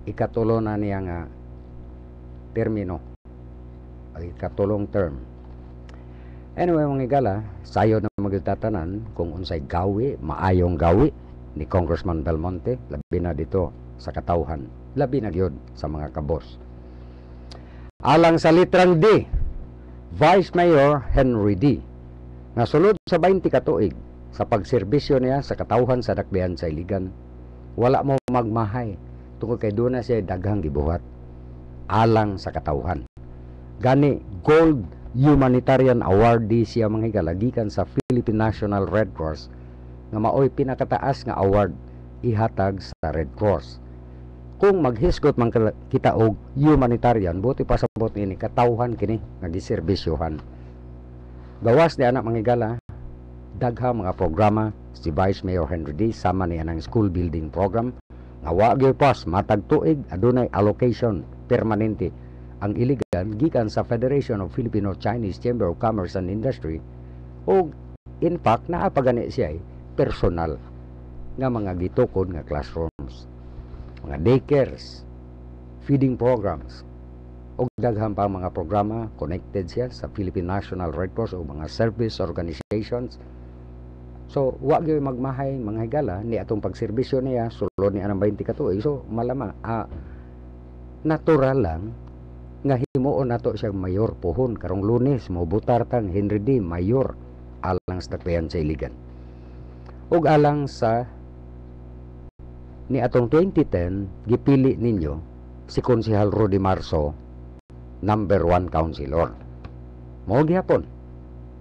ikatulo na niya nga termino, ikatulong term. Anyway, mga igala, sayo na magtatanan kung unsay gawi, maayong gawi ni Congressman Belmonte, labi na dito sa katawhan, labi na gyud sa mga kabos. Alang sa litrang D, Vice Mayor Henry D. nga sulod sa 20 ka tuig sa pagserbisyo niya sa katawhan sa dakbayan sa Iligan, wala mo magmahay tungod kay doon na siya daghang gibuhat alang sa katawhan. Gani Gold Humanitarian Awardee siya mga higalagikan sa Philippine National Red Cross nga maoy pinakataas nga award ihatag sa Red Cross. Kung maghisgot man kita og humanitarian, buti pasabot ini katawhan kini nga giserbisyohan. Gawas ni anak mga higala, daghang mga programa si Vice Mayor Henry D. sama niya ng school building program nga wa gyud pas matag tuig adunay allocation permanente ang Iligan gikan sa Federation of Filipino-Chinese Chamber of Commerce and Industry o in fact naa pa gani siya personal nga mga gitukod nga classrooms, mga daycares, feeding programs o daghang pa mga programa connected siya sa Philippine National Red Cross o mga service organizations. So wa gyud magmahay mga higala ni atong pagserbisyo niya sulod ni anang 20 ka tuig. So malama natural lang nga himuon nato siya mayor pohon karong Lunes mo butartang Henry D. mayor alang sa dakbayan sa Iligan. Ug alang sa ni atong 2010 gipili ninyo si Konsehal Rudy Marso number 1 councilor. Mao gyapon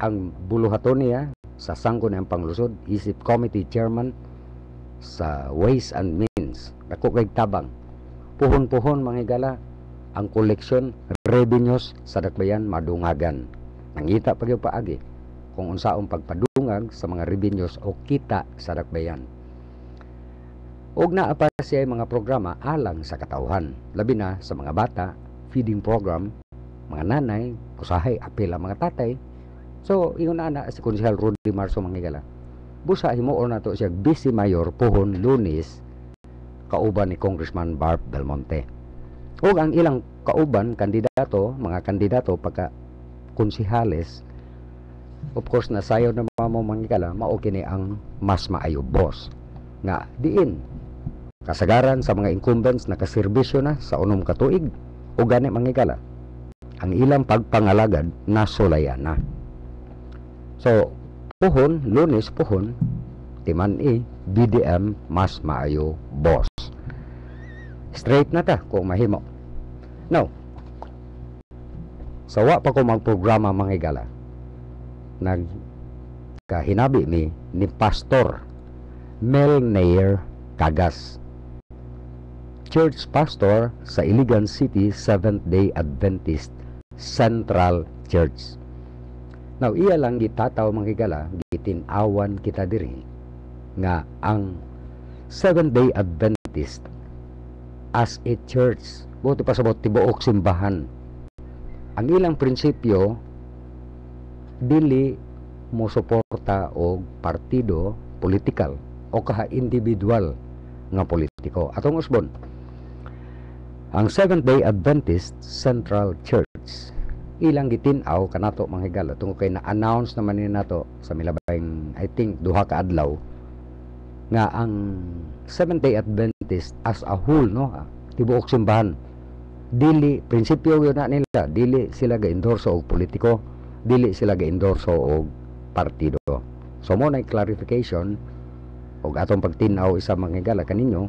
ang buluhaton niya sa sangko niyang panglusod, isip committee chairman sa Ways and Means. Dako kay tabang puhon-puhon mga higala ang koleksyon revenues sa dakbayan madungagan. Nangita pa gyud paagi kung unsaong pagpadungag sa mga revenues o kita sa dakbayan. Og naa pa siya mga programa alang sa katawhan, labi na sa mga bata, feeding program, mga nanay, usahay apil ang mga tatay. So ingon na si Konsehal Rudy Marso mga higala. Busa himuon nato siya Vice Mayor pohon Lunes kauban ni Congressman Barb Belmonte. O ang ilang kauban, mga kandidato pagka konsihales, of course nasayaw na mga mangikala, mao kini ang mas maayo boss. Nga diin, kasagaran sa mga incumbents na kaserbisyo na sa unom katuig, o gani mangikala, ang ilang pagpangalagad nasulayan na. So, pohon, Lunes pohon, timan BDM mas maayo boss. Straight na ta kung mahimo. Now, sawa pa ko magprograma mga higala, nagkahinabi ni Pastor Mel Nair Cagas, church pastor sa Iligan City Seventh-day Adventist Central Church. Now, iya lang gitataw mga higala, gitinawan kita diri nga ang Seventh-day Adventist as a church, buti pa sabot tibuok simbahan, ang ilang prinsipyo dili mo suporta og partido politikal o kaha individual nga politiko. Atong usbon, ang Seventh-day Adventist Central Church ilang gitinaw kanato mga higala tungod kay na-announce naman ni nato sa milabayng I think duha ka adlaw nga ang Seventh-day Adventist as a whole, no, tibuok simbahan, dili prinsipyo yun na nila, dili sila ga-endorso og politiko, dili sila ga-endorso og partido. So mo na clarification og atong pagtinaw isa mga higala kaninyo,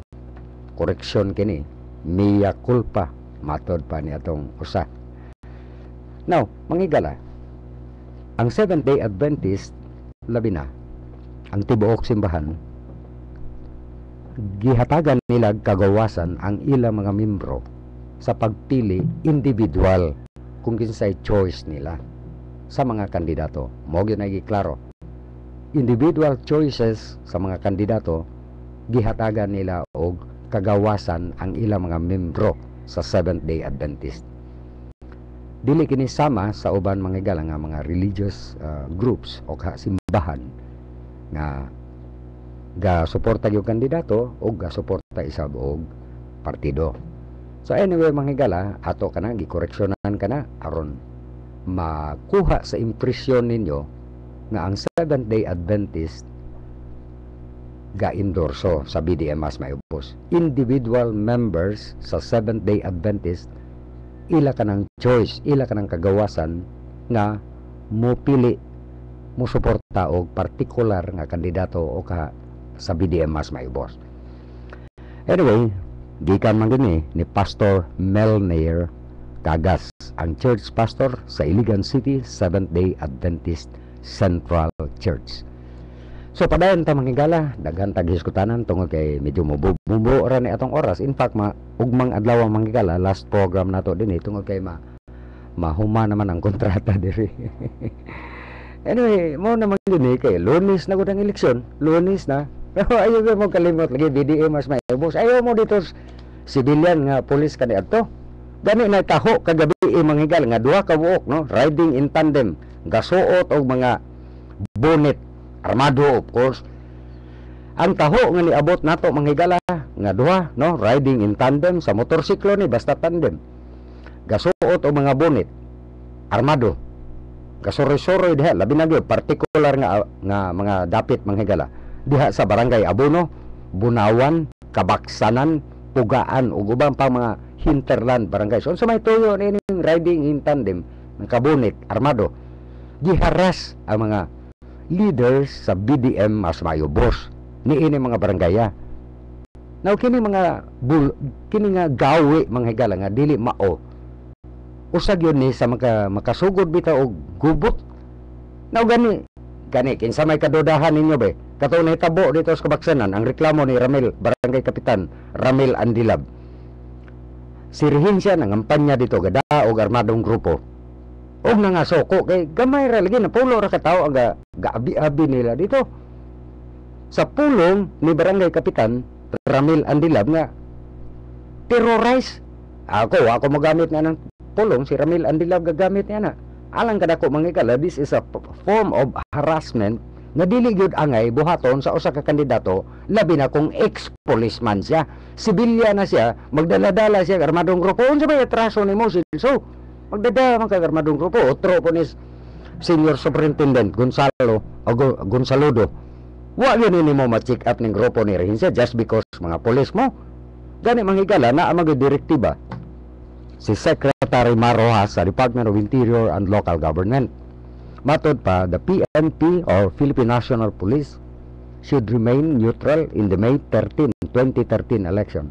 correction kini, mea culpa matod pa ni atong usa. Now mga higala, ang Seventh-day Adventist labi na ang tibuok simbahan, gihatagan nila kagawasan ang ilang mga membro sa pagpili individual kung kinsay choice nila sa mga kandidato. Mo gyud na giklaro, individual choices sa mga kandidato gihatagan nila og kagawasan ang ilang mga membro sa Seventh-day Adventist. Dili kini sama sa uban mga higala nga mga religious groups o simbahan nga ga suporta yung kandidato o ga suporta isab og partido. So anyway mga higala, ato kana gikoreksyonan kana aron makuha sa impresyon ninyo nga ang Seventh-day Adventist ga-endorso sa BDM Mas Maayo Boss. Individual members sa Seventh-day Adventist, ila ka ng choice, ila ka ng kagawasan nga mo pili, mo suporta og partikular nga kandidato o ka sa BDM Mas Maayo Boss. Anyway, gikan man gini ni Pastor Melnair Cagas, ang church pastor sa Iligan City Seventh-day Adventist Central Church. So padayon ta manghigala, daghan tag hiskutanan tungod kay medyo mubo ra ni atong oras. In fact, ugmang adlaw ang manghigala, last program nato dinhi tungod kay mahuma naman ang kontrata diri. Anyway, mo naman dinhi kay Lunes na gud ang eleksyon, Lunes na. Pero ayaw mo kalimot lagi BDM Mas Maayo Boss. Ayaw mo dito civilian nga police kani adto. Gani na taho kagabi manghigal nga duha ka buok, no, riding in tandem, gasuot og mga bonnet armado, of course. Ang taho nga niabot nato manghigala nga duha, no, riding in tandem sa motorsiklo ni basta tandem. Gasuot og mga bonnet armado. Gasoroy-soroy diha labi na gyud particular nga mga dapit manghigala. Diha sa barangay Abono, Bunawan, Kabaksanan, Pugaan ug ubang pa mga hinterland barangay. So sa may tuyo ni riding in tandem ng kabonit armado, giharas ang mga leaders sa BDM Mas Maayo Boss niini mga barangaya. Now kini mga kini nga gawi mga higala nga dili mao, usag yun ni sa makasugod bitaw og gubot. Now gani kinsa may kadudahan ninyo be, kato na hitabo dito sa Kabaksanan ang reklamo ni Ramil, barangay kapitan Ramil Andilab. Sirhin siya ng kampanya dito gada og armadong grupo. Og nangasoko kay gamay ra lagi na pulo ra ka tawo ang gaabi-abi nila dito. Sa pulong ni barangay kapitan Ramil Andilab nga terrorize. Ako magamit nga ng pulong, si Ramil Andilab gagamit niya na. Alang kadako mangikala, this is a form of harassment nga dili gyud angay buhaton sa usa ka kandidato, labi na kung ex-policeman siya, sibilya na siya, magdala-dala siya armadong grupo. Unsa ba atraso nimo so? Magdadala man kay armadong grupo, otro po ni Senior Superintendent Gonzalodo. Wa gyud nimo ma-check up ning grupo ni Rehinsya just because mga pulis mo. Gani manghigala na ang mga direktiba si Secretary Marojas sa Department of Interior and Local Government. Matod pa, the PNP or Philippine National Police should remain neutral in the May 13, 2013 election.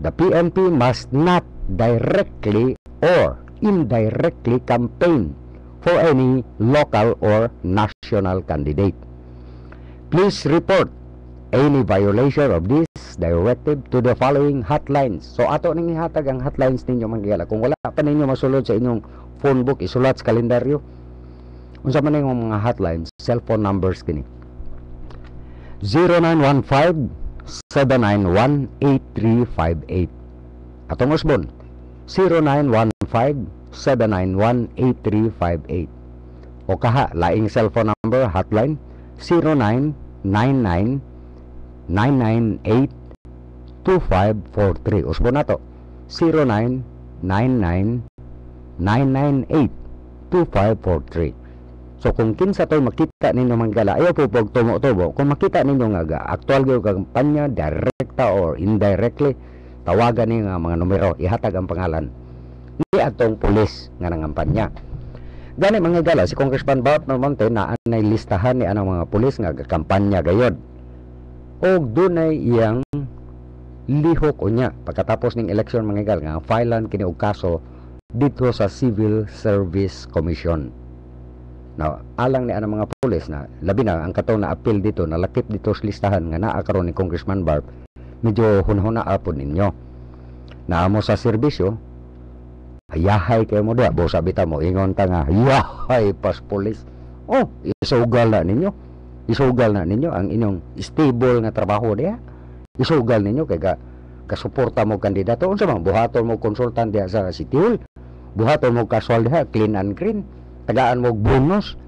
The PNP must not directly or indirectly campaign for any local or national candidate. Please report any violation of this directive to the following hotlines. So ato ning ihatag ang hotlines ninyo manghigala. Kung wala pa ninyo masulod sa inyong phone book, isulat sa kalendaryo. Unsa man yung mga hotlines, cellphone numbers kini. 0915-791-8358. Atong usbon, 0915-791-8358. O kaha, laing cellphone number, hotline, 0999-998-2543. Usbon na to, 0999-998-2543. So kung kinsa to'y makita ninyo manggala, ayaw po pag tumo-tubo. Kung makita ninyo nga actual yung kampanya, direkta or indirectly, tawagan ninyo nga mga numero, ihatag ang pangalan ni atong pulis nga ng kampanya. Gani mga gala, si Congressman Bart Normonte na anay listahan ni anang mga pulis nga kampanya gayod. O dunay iyang lihok unya pagkatapos ning eleksyon mga gala nga filean kini og kaso dito sa Civil Service Commission. Now, alang ni anang mga pulis na labi na ang katong na appeal dito, nalakip dito sa listahan nga naa karon ni Congressman Bart, medyo hunahuna apon ninyo. Naamo sa serbisyo, ayahay kayo mo diya, bo sabi ta mo, ingon ta nga, yahay pas pulis. Oh, isugal na ninyo. Isugal na ninyo ang inyong stable nga trabaho diya. Isugal ninyo kay kasuporta mo kandidato. Unsa man, buhaton mo konsultan diya sa City Hall. Buhaton mo kaswal diya, clean and green. Tagaan mo bonus.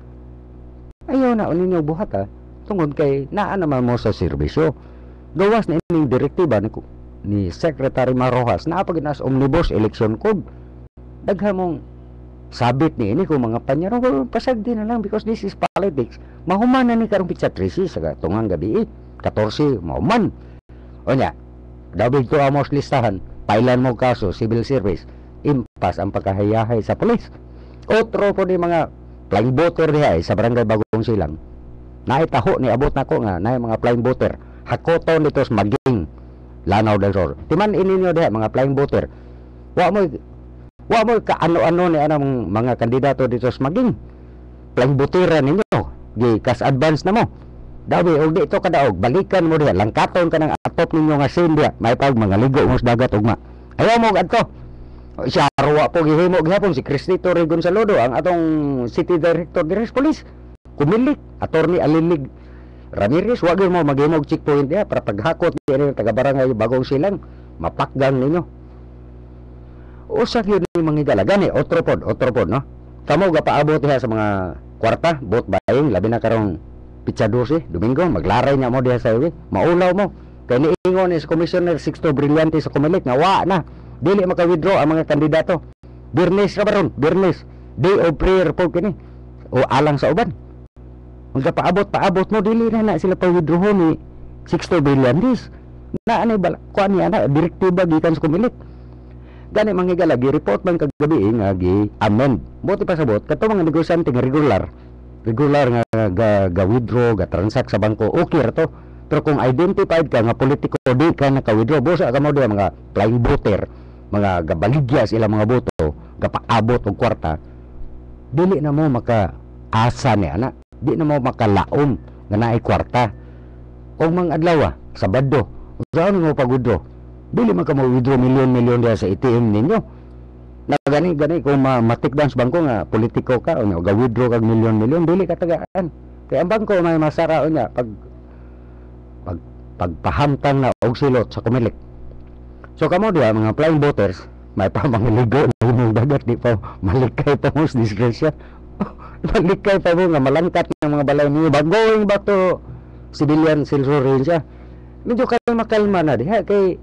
Ayaw na ninyo buhat ha. Tungod kay naa naman mo sa serbisyo. Gawas na ining direktiba ni Secretary Marojas na paginas omnibus election code. Dagha mong sabit ni ini kung mga panyaro, pasagdi na lang because this is politics. Mahuman na ni karong pitsa krisis sa tungang gabi. 14 mauman. O nya, dabig to amos listahan, pailan mo kaso, civil service, impas ang pagkahayahay sa polis. Otro po ni mga flying boater diha sa barangay Bagong Silang. Naitaho ni abot nako nga na mga flying boater. Hakoton dito sa Maging, Lanao del Sur. Timan ininyo diha mga flying boater. Wa mo kaano-ano ni anang mga kandidato dito sa Maging. Flying boatera ninyo, gi kas advance na mo. Dabi og dito kadaog balikan mo diha, langkaton ka ng atop ninyo nga sin diha. May pag mga ligo mo sa dagat ugma. Ayaw mo adto. Siya arwa po gihimo gihapon si Cristito Ray Gonzalodo ang atong City Director Dires Police. Kumilik, Attorney Alilig Ramirez, wag mo maghimog checkpoint diha para paghakot ni taga barangay Bagong Silang, mapakgang ninyo. Usa gyud ni manghigala gani otro pod no. Kamo gapaabot diha sa mga kwarta, boat buying labi na karong Pitsa 12, Domingo, maglaray niya mo diha sa highway. Maulaw mo. Kaya niingon ni sa Commissioner Sixto Brillante sa Comelec na wa na. Dili maka-withdraw ang mga kandidato. Birnes ka baron, Birnes. Day of prayer po kini. O alang sa uban. Kung paabot mo, dili na sila pa-withdraw ni Sixto Brillante. Na ano ba? Kuan niya na, direktiba gikan sa Comelec. Gani manghigala, gi-report man kagabi nga gi-amend. Buti pa sabot, kato mga negosyante nga regular nga ga-withdraw, ga-transact sa bangko, okay ra to. Pero kung identified ka nga politiko, di ka naka-withdraw, busa ka mo diya mga flying voter, mga gabaligya sila mga boto, gapaabot og kwarta, dili na mo maka-asa ni ana, di na mo makalaom nga naay kwarta. Kung mga adlaw, Sabado, saan mo pag-withdraw? Dili man ka mo withdraw milyon-milyon diya sa ATM ninyo. Na gani kung matikdan sa bangko nga politiko ka o ga-withdraw kag milyon-milyon, dili ka tagaan. Kaya ang bangko may masara niya pagpahamtang na og silot sa Comelec. So kamo diha mga flying voters, may pa mga ligo na himong dagat, di pa malikay pa mo sa disgrasya. Malikay pa mo nga malangkat ng mga balay niyo. But going back to civilian silsorin siya, medyo kalma na diha kay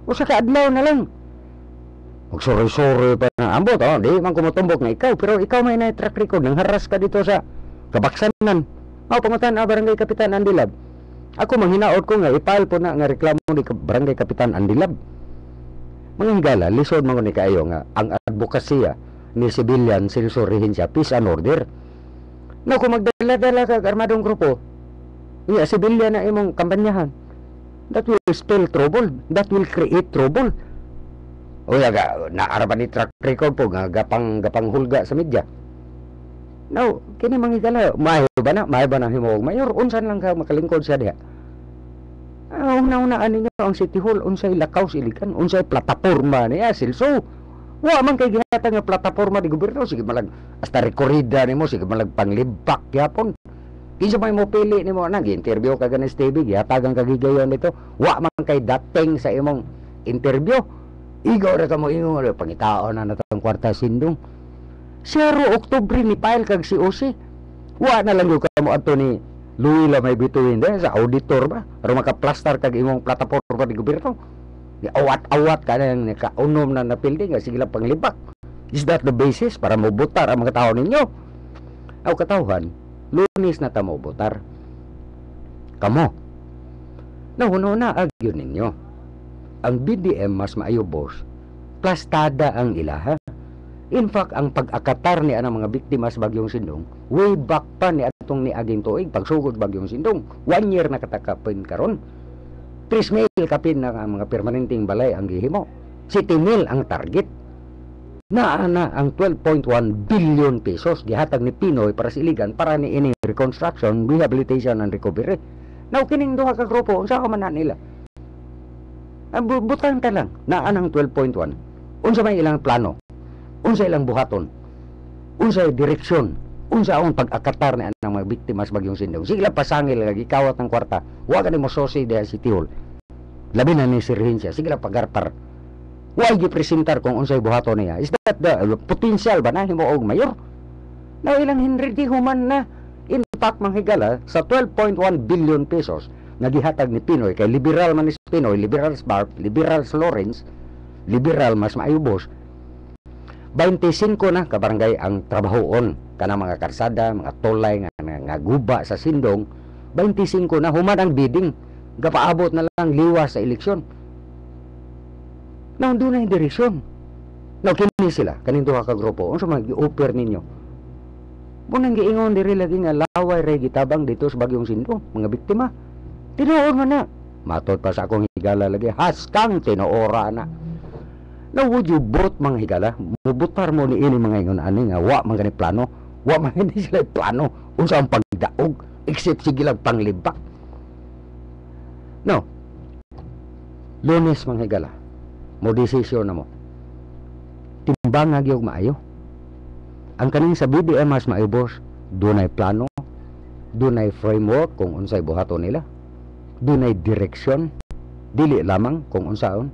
usa ka adlaw na lang. Magsuri-suri pa na ambot, di man kumutumbok na ikaw, pero ikaw may na-track record, nang haras ka dito sa Kabaksanan. Pangutan Barangay Kapitan Andilab. Ako manghinaot ko nga, ipile po na nga reklamo ni Barangay Kapitan Andilab. Mga higala, lisod mga ni kayo nga, ang advokasya ni civilian sinsurihin siya, peace and order. Na kung magdala-dala ka armadong grupo, civilian na imong kampanyahan, that will spell trouble, that will create trouble. O naaraban ni track record po nga gapang hulga sa media. Now, kini manghigala, mayo ba na himuog mayor, unsan lang ka makalingkod siya diha. Una-unaan ninyo ang City Hall, unsay lakaw silikan, unsay plataporma niya, silso. Wa man kay gihatag nga plataporma di gobyerno, sige malag hasta rekorida nimo, sige malag panglibak yapon. Kinsa may mo pili nimo na gi-interview ka ganis TV, gihatagan ka gigayon dito. Wa man kay dating sa imong interview. Igaw na ka mo ingon, pangitaon na natang kwarta sindong. 0 Oktubre ni file kag si OC. Wa na lang yung ka mo ato ni Louie Lamay Bituin sa auditor ba? Pero makaplastar kag imong plataporma di gobyerno. Awat-awat ka na yung kaunom na napildi nga sige lang panglibak. Is that the basis para mo butar ang mga tao ninyo? Aw katawhan, Lunes na ta mo butar. Kamo. Nahuno na agyo ninyo. Ang BDM mas maayo boss. Plastada ang ilaha. In fact, ang pag-akatar ni anang mga biktima sa Bagyong Sindong, way back pa ni atong ni Aging Tuig, pagsugod Bagyong Sindong, 1 year na katakapin karon. 3,000 kapin na ang mga permanenteng balay ang gihimo. 7,000 ang target. Naana ang 12.1 billion pesos gihatag ni Pinoy para sa Iligan para ni ini reconstruction, rehabilitation and recovery. Now kining duha ka grupo, unsa man na nila? Butang ta lang, naanang 12.1. Unsa may ilang plano? Unsa ilang buhaton, unsa direksyon, unsa ang pag-akatar na ang mga biktima sa Bagyong Sindong. Sige lang pasangil, gikawat ng kwarta, huwag ka ni mo sosi dahil City Hall. Labi na ni sirhin siya, sige lang pagarpar. Huwag gipresentar kung unsay buhaton niya. Is that the potential ba na himuog mayor? Na ilang Henry di human na. In fact, manghigala, sa 12.1 billion pesos, nagihatag ni Pinoy, kay liberal man ni Pinoy, liberal Spark, liberal Lawrence, liberal mas maayubos, 25 na kabarangay ang trabahoon kana mga karsada, mga tolay nga guba sa Sindong. 25 na human ang bidding gapaabot na lang liwas sa eleksyon. Now, doon na yung direksyon. Now, kini sila, kaning duha ka grupo, unsa man gi-offer ninyo? Munang giingon diri lagi nga laway ray gitabang dito sa Bagyong Sindong, mga biktima. Tinuod man na. Matod pa sa akong higala lagi, haskang tinuora na. Now, would you vote mga higala? Mubutar mo ni ini mga ingon ani nga wa man gani plano, wa man hindi sila plano unsa ang pagdaog except sige lang panglibak. No. Lunes mga higala. Mo desisyon na mo. Timbang nga gyud maayo. Ang kaning sa BBM mas maayo boss, dunay plano, dunay framework kung unsay buhaton nila. Dunay direksyon, dili lamang kung unsaon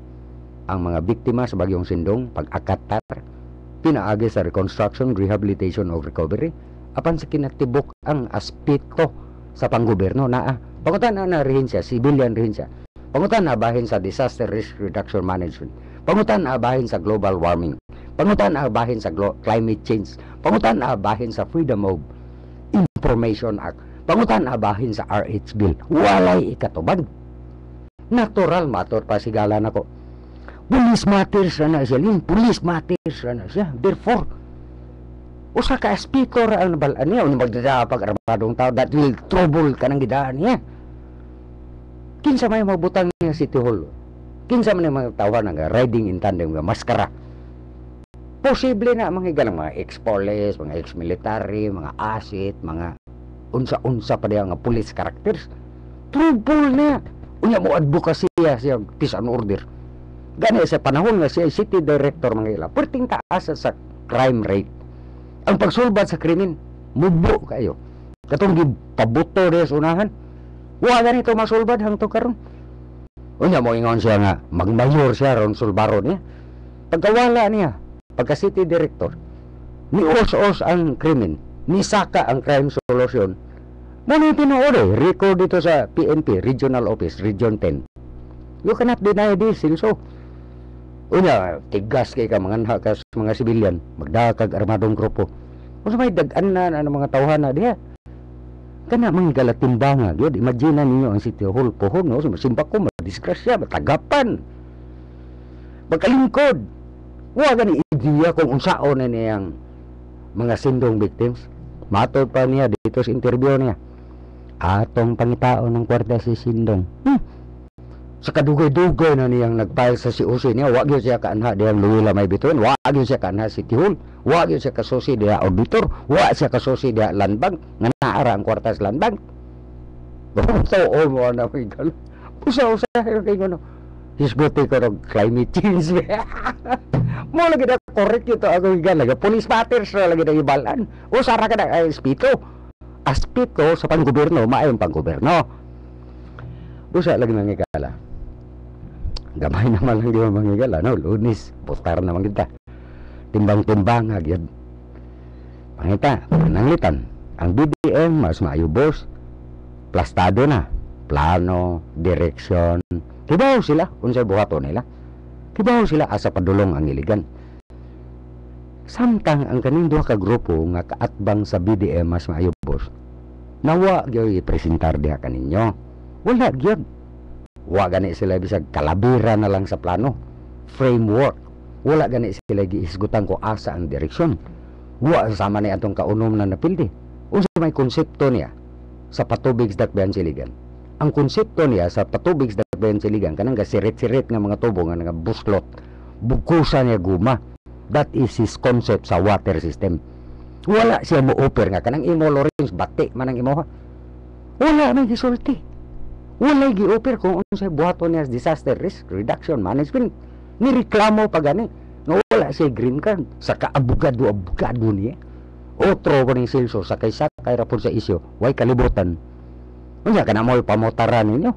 ang mga biktima sa Bagyong Sindong pag-akatar, pinaagi sa reconstruction, rehabilitation o recovery, apan sa kinatibok ang aspekto sa panggoberno na pangutan na rin siya, civilian rin siya. Pangutan na bahin sa disaster risk reduction management. Pangutan na bahin sa global warming. Pangutan na bahin sa climate change. Pangutan na bahin sa Freedom of Information Act. Pangutan na bahin sa RH Bill. Walay ikatubag. Natural matter pa sigala na ko. Police matters na siya, Lin. Police matters na siya. Therefore, usa ka speaker ang nabalaan niya. Unang magdadapag armadong tao that will trouble ka ng gidaan niya. Kinsa may mabutang niya City Hall. Kinsa man yung mga tawa nga riding in tandem nga maskara. Posible na mga higalang mga ex-police, mga ex-military, mga asset, mga unsa-unsa pa diya nga police characters. Trouble na. Unya mo advocacy siya peace and order. Gani sa panahon nga siya city director mga ila. Perting taas sa crime rate. Ang pagsulbad sa krimen, mubo kayo. Katong gipabuto diya sa unahan. Wa ganito masulbad hangtod karon. Unya mo ingon siya nga magmayor siya ron sulbaro niya. Pagkawala niya, pagka city director, ni os-os ang krimen, ni saka ang crime solution. Muna yung tinuod record dito sa PNP, Regional Office, Region 10. You cannot deny this, so. Unya, tigas kay ka mga ka mga sibilyan, magdakag armadong grupo. Kung may dagan na ng mga tawhan na diha. Kana mga galatimbanga, gyud imagine ninyo ang City Hall pohon no, simbak ko madisgrasya, matagapan. Pagkalingkod. Wa gani ideya kung unsaon na niyang mga sindong victims. Matod pa niya dito sa interview niya. Atong pangitaon ng kwarta si Sindong. Sa kadugay-dugay na niyang nagfile sa COC niya, wag yun siya kaanha diyang Luwila may bituin, wag yun siya kaanha City Hall, wag yun siya kasosi diya auditor, wag siya kasosi diya land bank, nga naara ang kwarta sa land bank. So, mo na may gal. Usa-usa kayo no. Hisbuti ko ng climate change. Mo lagi na correct ito ako higal. Police matters na lagi na ibalan. Usara ka na aspito. Aspito sa panggoberno, maayong panggoberno. Usa lagi nang higala. Gamay naman lang di mo manghigala, no? Lunis, putar naman kita. Timbang-timbang, agyad. Pangita, nanglitan. Ang BBM, mas maayo boss. Plastado na. Plano, direksyon. Kibaw sila, unsay buhato nila. Kibaw sila asa padulong ang iligan. Samtang ang kaning duha ka grupo nga kaatbang sa BBM mas maayo boss. Nawa gyud i-presentar diha kaninyo. Wala gyud. Wa gani sila bisag kalabira na lang sa plano. Framework. Wala gani sila giisgutan ko asa ang direksyon. Wa sama ni atong kaunom na napildi. Unsa may konsepto niya sa patubig sa Dakbayan Siligan. Ang konsepto niya sa patubig sa Dakbayan Siligan kanang gasirit-sirit nga mga tubo nga nga buslot. Bugkusa niya guma. That is his concept sa water system. Wala siya mo offer nga kanang imo Lawrence bati man ang imo. Wala may gisulti. Wala gi-offer kung unsay buhaton niya disaster risk reduction management. Nireklamo pa gani. Nga wala siya green card sa kaabugado niya. Otro ko ning silso sa kaysa kay rapor sa isyo. Way kalibutan. Unya kana mo pamotaran ninyo.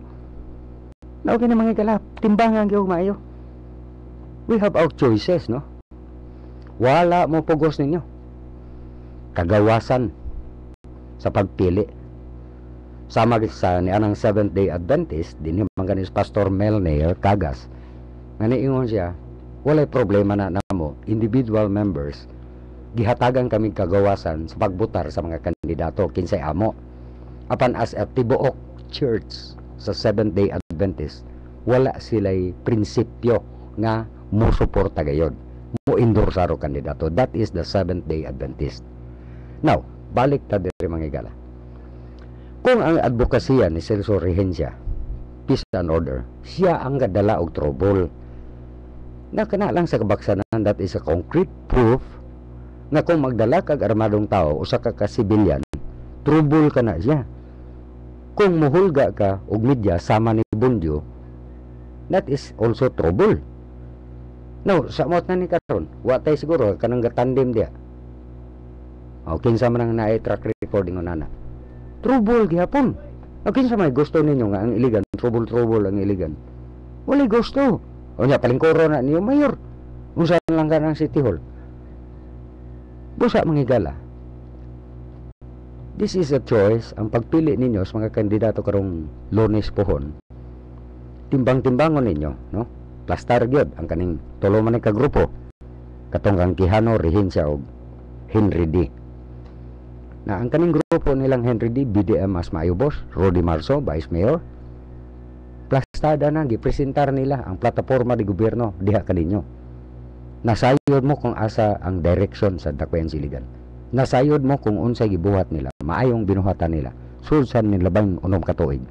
Naw kini mga kalap timbangan gyud maayo. We have our choices, no? Wala mo pugos ninyo. Kagawasan sa pagpili. Sama sa ni anang Seventh-day Adventist dinhi man ganis Pastor Melnair Cagas. Ngani ingon siya, walay problema na namo individual members gihatagan kami kagawasan sa pagbutar sa mga kandidato kinsay amo. Apan as a tibuok church sa Seventh-day Adventist, wala sila'y prinsipyo nga musuporta gayod, mo-endorsaro kandidato. That is the Seventh-day Adventist. Now, balik ta diri mga higala. Kung ang advokasya ni Celso Regencia, peace and order, siya ang gadala og trouble. Na kana lang sa kabaksanan, that is a concrete proof nga kung magdala kag armadong tao usa ka sibilyan, trouble ka na siya. Kung muhulga ka og media sama ni Bundio, that is also trouble. No, sa mot na ni karon, wa tay siguro kanang gatandem dia. O kinsa man ang naay track recording o nana. Trouble gihapon. O kinsa may gusto ninyo nga ang iligan, trouble ang iligan. Wala gusto. O nya palingkoro na niyo mayor. Unsa lang ka ng City Hall. Busa mangigala. This is a choice. Ang pagpili ninyo sa mga kandidato karong Lunes pohon, timbang-timbangon ninyo, no? Plastar gyud ang kaning tulo man ka grupo. Katong kang Quijano, Regencia og Henry D. Na ang kaning grupo nilang Henry D, BDM Mas Maayo Boss, Rudy Marzo, Vice Mayor. Plastada na gipresentar nila ang plataporma di gobyerno diha kaninyo. Nasayod mo kung asa ang direction sa dakwayan siligan. Nasayod mo kung unsay gibuhat nila, maayong binuhatan nila. Sulsan ni labang unom ka tuig.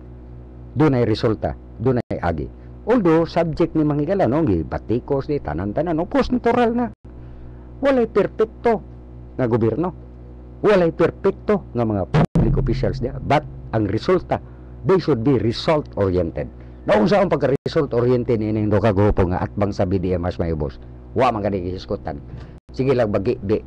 Dunay resulta, dunay agi. Although subject ni manghigala no, gibatikos ni tanan-tanan, no, post natural na. Walay perpekto nga gobyerno. Walay perpekto nga mga public officials diya. But ang resulta, they should be result oriented. Naung sa ang pagka-result oriented ni ining duka grupo nga atbang sa BDM Mas Maayo Boss. Wa man kani gihiskutan. Sige lang bagi di.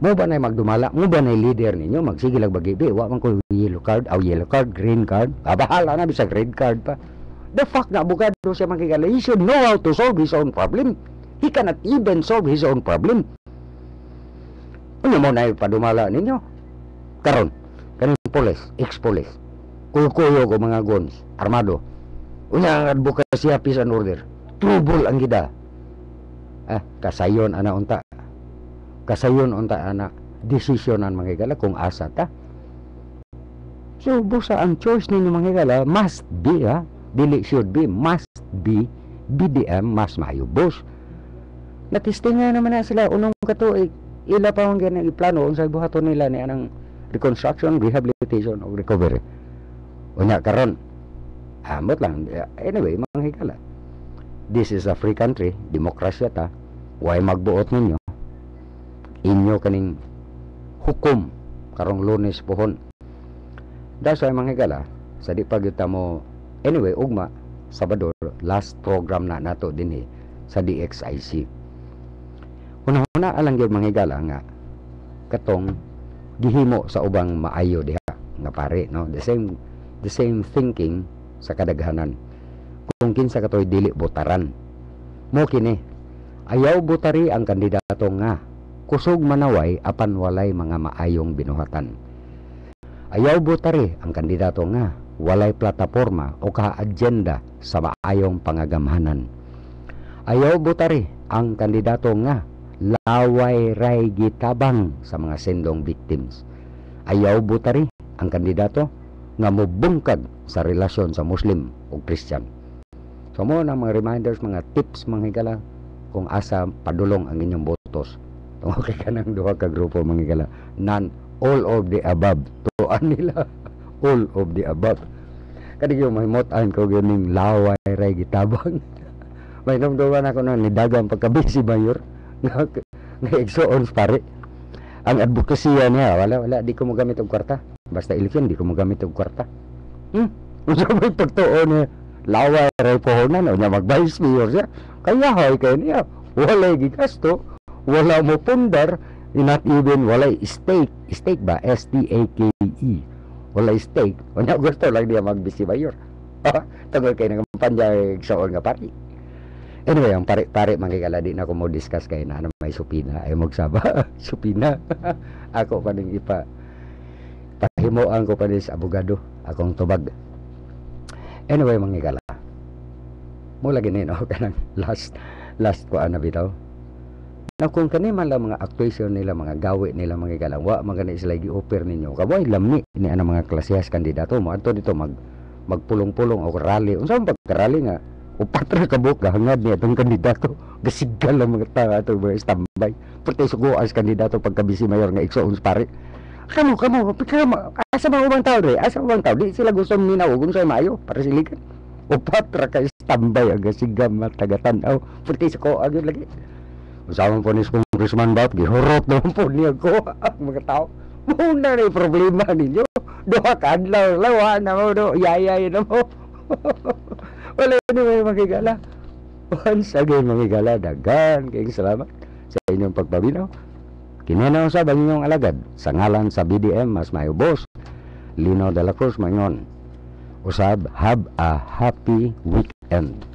Mo ba nay magdumala? Mo ba nay leader ninyo? Magsige lang bagi di. Wa man ko yellow card, yellow card, green card. Bahala na bisag red card pa. The fact na abogado siya makikala, he should know how to solve his own problem. He cannot even solve his own problem. Ano mo na ipadumala ninyo? Karon, kanang polis, ex-polis, kuyo-kuyo ko mga guns, armado. Unya ang advokasya, peace and order. Trouble ang gida. Kasayon ana unta. Kasayon unta ana. Desisyonan mga higala kung asa ta. So, busa ang choice ninyo mga higala must be, dili should be, must be BDM Mas Maayo Boss. Natistingan naman na sila unong katuig. Ila pa ang ganang iplano kung sa buhaton nila ni anang reconstruction, rehabilitation, o recovery. Unya karon, amot lang. Anyway, mga higala, this is a free country, demokrasya ta, way magbuot ninyo. Inyo kaning hukom karong Lunes pohon. That's why mga higala, sa di pagyuta mo, anyway, ugma, Sabado, last program na nato din sa DXIC. Una-una alang gyud mga higala nga katong gihimo sa ubang maayo diha nga pare, no, the same thinking sa kadaghanan. Kung kinsa katoy dili botaran mo kini, ayaw botari ang kandidato nga kusog manaway apan walay mga maayong binuhatan. Ayaw botari ang kandidato nga walay plataporma o ka-agenda sa maayong pangagamhanan. Ayaw botari ang kandidato nga laway ray gitabang sa mga sendong victims. Ayaw butari ang kandidato nga mubungkag sa relasyon sa Muslim o Christian. So mo na mga reminders, mga tips mga higala kung asa padulong ang inyong botos. Tungkol kay kanang duha ka grupo mga higala, none, all of the above. Tuan nila all of the above. Kadi yung mahimotan ko ganing laway ray gitabang. May namduman ako na nidagang pagkabisi mayor nga igsoon pare. Ang advokasya niya, wala di ko mo gamit og kwarta. Basta eleksyon di ko mo gamit og kwarta. Unsa may pagtuon niya? Laway ray pohonan o nya mag-vice mayor siya. Kaya hoy kay niya, wala gigasto, wala mo pundar, not even wala stake ba, STAKE. Wala stake. O nya gusto lang niya mag-vice mayor. Tungod kay nang panjay igsoon nga pare. Anyway, ang pare-pare mangkikala di na ako mo discuss kay na may supina ay magsaba. Supina. Ako pa ning pahimuan ko pa din sa abogado akong tubag. Anyway, mangkikala. Mo lagi ni no kanang last ko ana bitaw. Na kung kani man lang mga actuation nila, mga gawi nila mangkikala, wa man gani sila gi-offer ninyo. Kamoy lamni ni ana mga klasehas kandidato mo adto dito magpulong-pulong o rally. Unsa man pagka-rally nga? Upat ra ka buok gahangad niya itong kandidato. Gasigal lang mga tao ato mga standby. Pati sugo as kandidato pagka-bisi mayor nga igsoon sa pare. Kamu, asa ba ubang tao re? Asa ubang tao? Di sila gusto minaw kung sa'yo maayo para siligan. Upat ra ka standby ang gasigam matagatan. Pati sugo agad lagi. Usaman po ni Congressman Bout, gihurot naman po niya ko mga tao. Muna na yung problema ninyo. Doha ka adlaw, lawa na mo, yayay na mo. Wala yun may makigala. Once again makigala, dagan. Kayong salamat sa inyong pagpabinaw. Kininaw sa inyong alagad. Sa ngalan sa BDM, mas mayo boss, Lino de la Cruz, Mangon. Usab, have a happy weekend.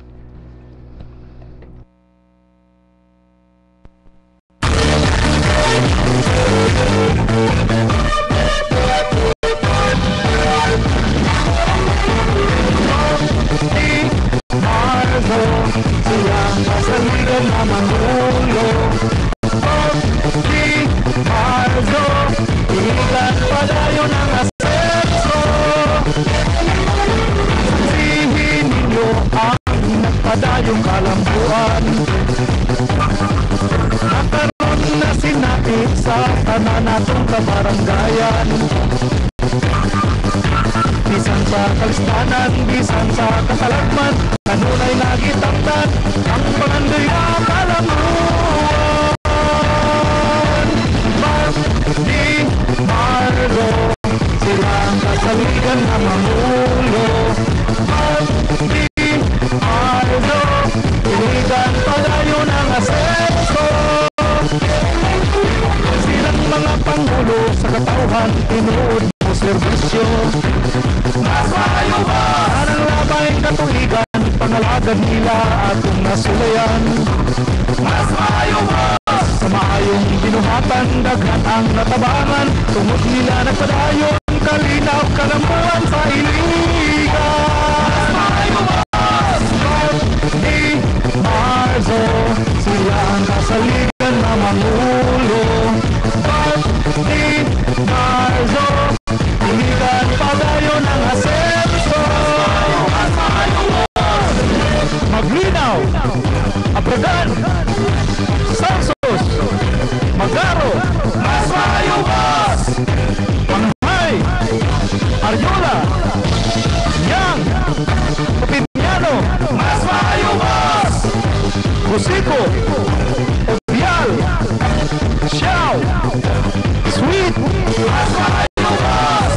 Silang kasaligan na mangulo Di Margo Iligan padayo ng asenso Sihin ninyo ang nagpadayong kalambuan Nakaroon na sinapit sa tanan natong kabaranggayan Bisan sa kalistanan, bisan sa katalagman Kanunay nagitangtan ang pangandoy na kalamuan Di Margo silang kasaligan na mangulo Di Margo iligan padayo ng asenso Silang mga pangulo sa katauhan tinuod mo serbisyo Mas maayo ba ang labayng katuligan Pangalagad nila atong nasulayan Mas maayo ba sa maayong binuhatan Daghan ang natabangan Tungod nila nagpadayon Kalinaw kalambuan sa iligan Mas maayo ba Di Marzo Sila ang kasaligan na mangulo Di Marzo Iligan padayon ang asenso Mas maayo ba Maglinaw, Abragan, Sansos, Magaro, Mas maayo bas, Panghay, Aryola, Yang, Pinyano, Mas maayo bas, Busico, Obial, Xiao, Sweet, Mas maayo bas.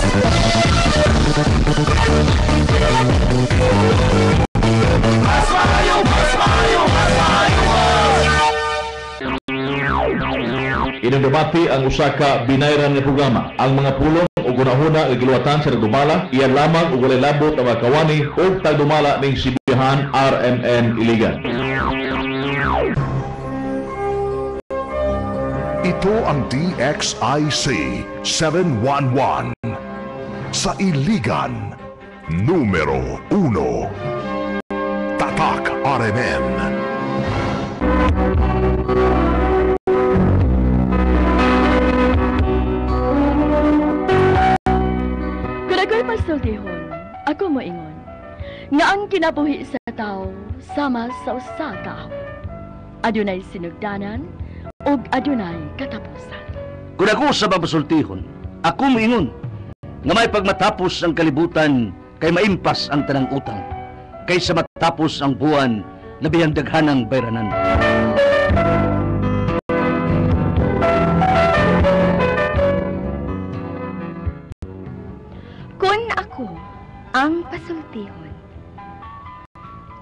Inundabati ang usa ka binayran nga programa. Ang mga pulong o gunahuna nga giluwatan sa nagdumala, iyan lamang ug walay labot ang mga kawani o tagdumala ning sibihan RMN Iligan. Ito ang DXIC 711 sa Iligan, numero 1. Tatak RMN. Ako'y pasultihon, ako mo ingon, nga ang kinabuhi sa tao, sama sa usa ka adunay sinugdanan, ug adunay katapusan. Kung ako sa pasultihon, ako mo ingon, nga may pagmatapos ang kalibutan, kay maimpas ang tanang utang, kaysa matapos ang buwan, nabiyang daghanang bayranan. Ang pasultihon.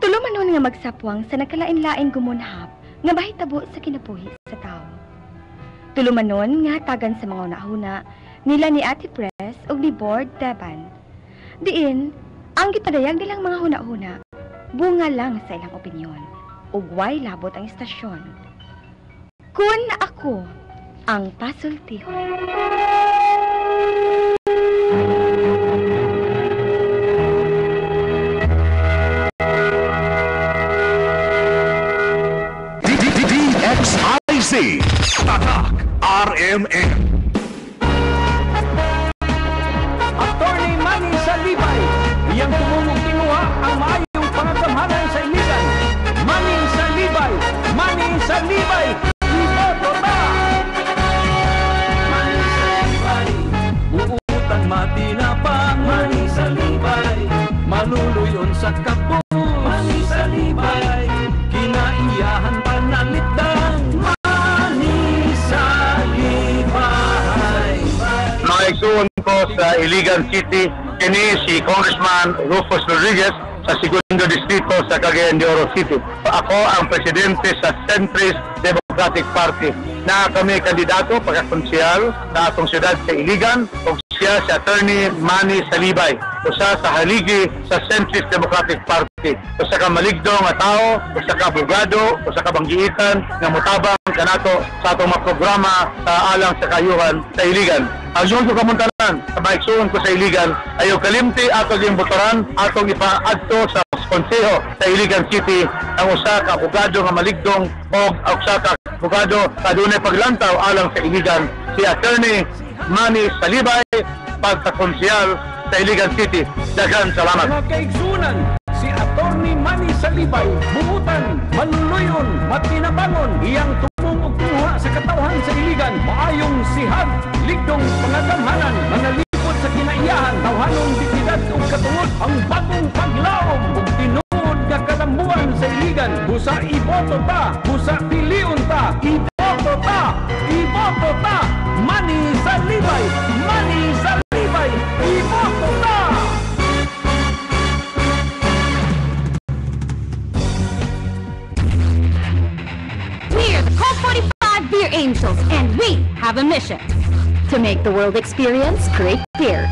Tulumanon nga magsapwang sa nakalain-laing gumunhap nga mahitabo sa kinabuhi sa tao. Tulumanon nga tagan sa mga unahuna nila ni Ate Pres ug ni Board Teban. Diin, ang gipadayag nilang mga huna-huna, bunga lang sa ilang opinyon, ug way labot ang istasyon. Kun ako ang pasultihon. DXIC Tatak RMN. Attorney Manny Salibay, iyang tumulong nagkapos. Mani sa libay, kinaiyahan panalitang. Mani sa libay. Maigsuon ko sa Iligan City, kini si Congressman Rufus Rodriguez sa Segundo Distrito sa Cagayan de Oro City. Ako ang presidente sa Centrist Democratic Party na kami kandidato pagkakonsyal sa atong siyudad sa Iligan o siya si Attorney Manny Salibay usa sa haligi sa Centrist Democratic Party usa ka maligdo nga tao usa ka abogado usa ka banggiitan nga motabang kanato sa atong mga programa sa alang sa kayuhan sa Iligan. Ayon ko kamuntanan sa maigsuon ko sa Iligan ayaw kalimti atong imbotoran atong ipaadto sa konseho sa Iligan City ang usa ka abogado nga maligdong o usa ka abogado sa dunay paglantaw alang sa Iligan si Attorney Manny Salibay pagkakonsyal sa Iligan City. Daghang salamat. Mga kaigsunan, si Attorney Manny Salibay buutan, manuloyon, matinabangon iyang tumong og kumuha sa katawhan sa Iligan maayong sihag, ligdong pangagamhanan manalipod sa kinaiyahan tawhanon dignidad ug katungod ang bagong paglaom ug tinuod nga kalambuan sa Iligan. Busa iboto ta, busa piliun ta, iboto ta, iboto ta. Manny Salibay, Manny Salibay, iboto ta. We're the Colt 45 Beer Angels, and we have a mission to make the world experience great beer.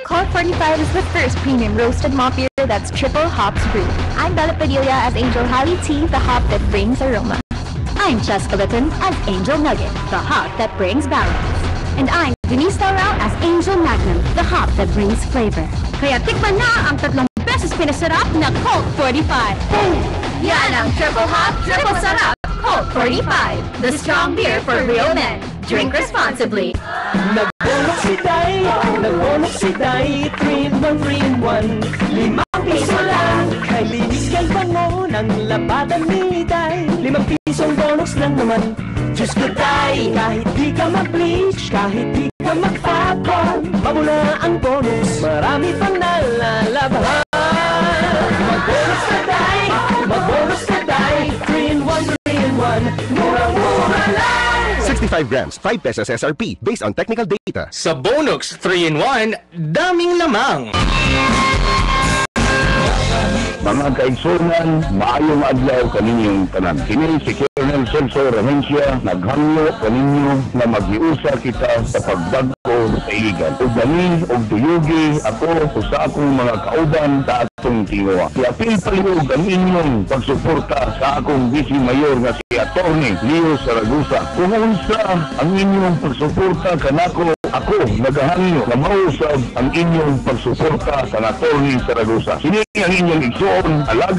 Colt 45 is the first premium roasted malt beer that's triple hops brewed. I'm Bella Padilla as Angel Holly Tea, the hop that brings aroma. I'm Jessica Litton as Angel Nugget, the hop that brings balance. And I'm Denise Taurao as Angel Magnum, the hop that brings flavor. Kaya tikman na ang 3 beses pinasarap na Colt 45. Yan ang triple hop, triple sarap, Colt 45. The strong beer for real men. Drink responsibly. Nagbonok si Day, 3-in-1, 3-in-1. 5 piso lang, kay linis kay bango ng labatan ni Day. 5 pisong bonus lang naman. Diyos ko Day, kahit di ka mag-bleach, kahit di ka mag-popcorn, mabula ang bonus, marami pang nalalabahan. Mag-bonus ka Day, mag-bonus ka Day, 3-in-1, 3-in-1, murang-mura lang. 65 grams, 5 pesos SRP, based on technical data. Sa Bonux 3-in-1, daming lamang. Mga kaigsunan, maayong adlaw kaninyong tanan. Kini si Colonel Celso Ramencia, naghangyo kaninyo na mag-iusa kita sa pagdagko sa Iligan. Ug gani og tuyugi ako sa akong mga kauban sa atong tinguha. Iapil palihog ang inyong pagsuporta sa akong Vice Mayor nga si Atty. Leo Saragusa. Kung unsa ang inyong pagsuporta kanako, ako nagahangyo na mausab ang inyong pagsuporta sa Atty. Saragusa. Sini ang inyong igsuon, alaga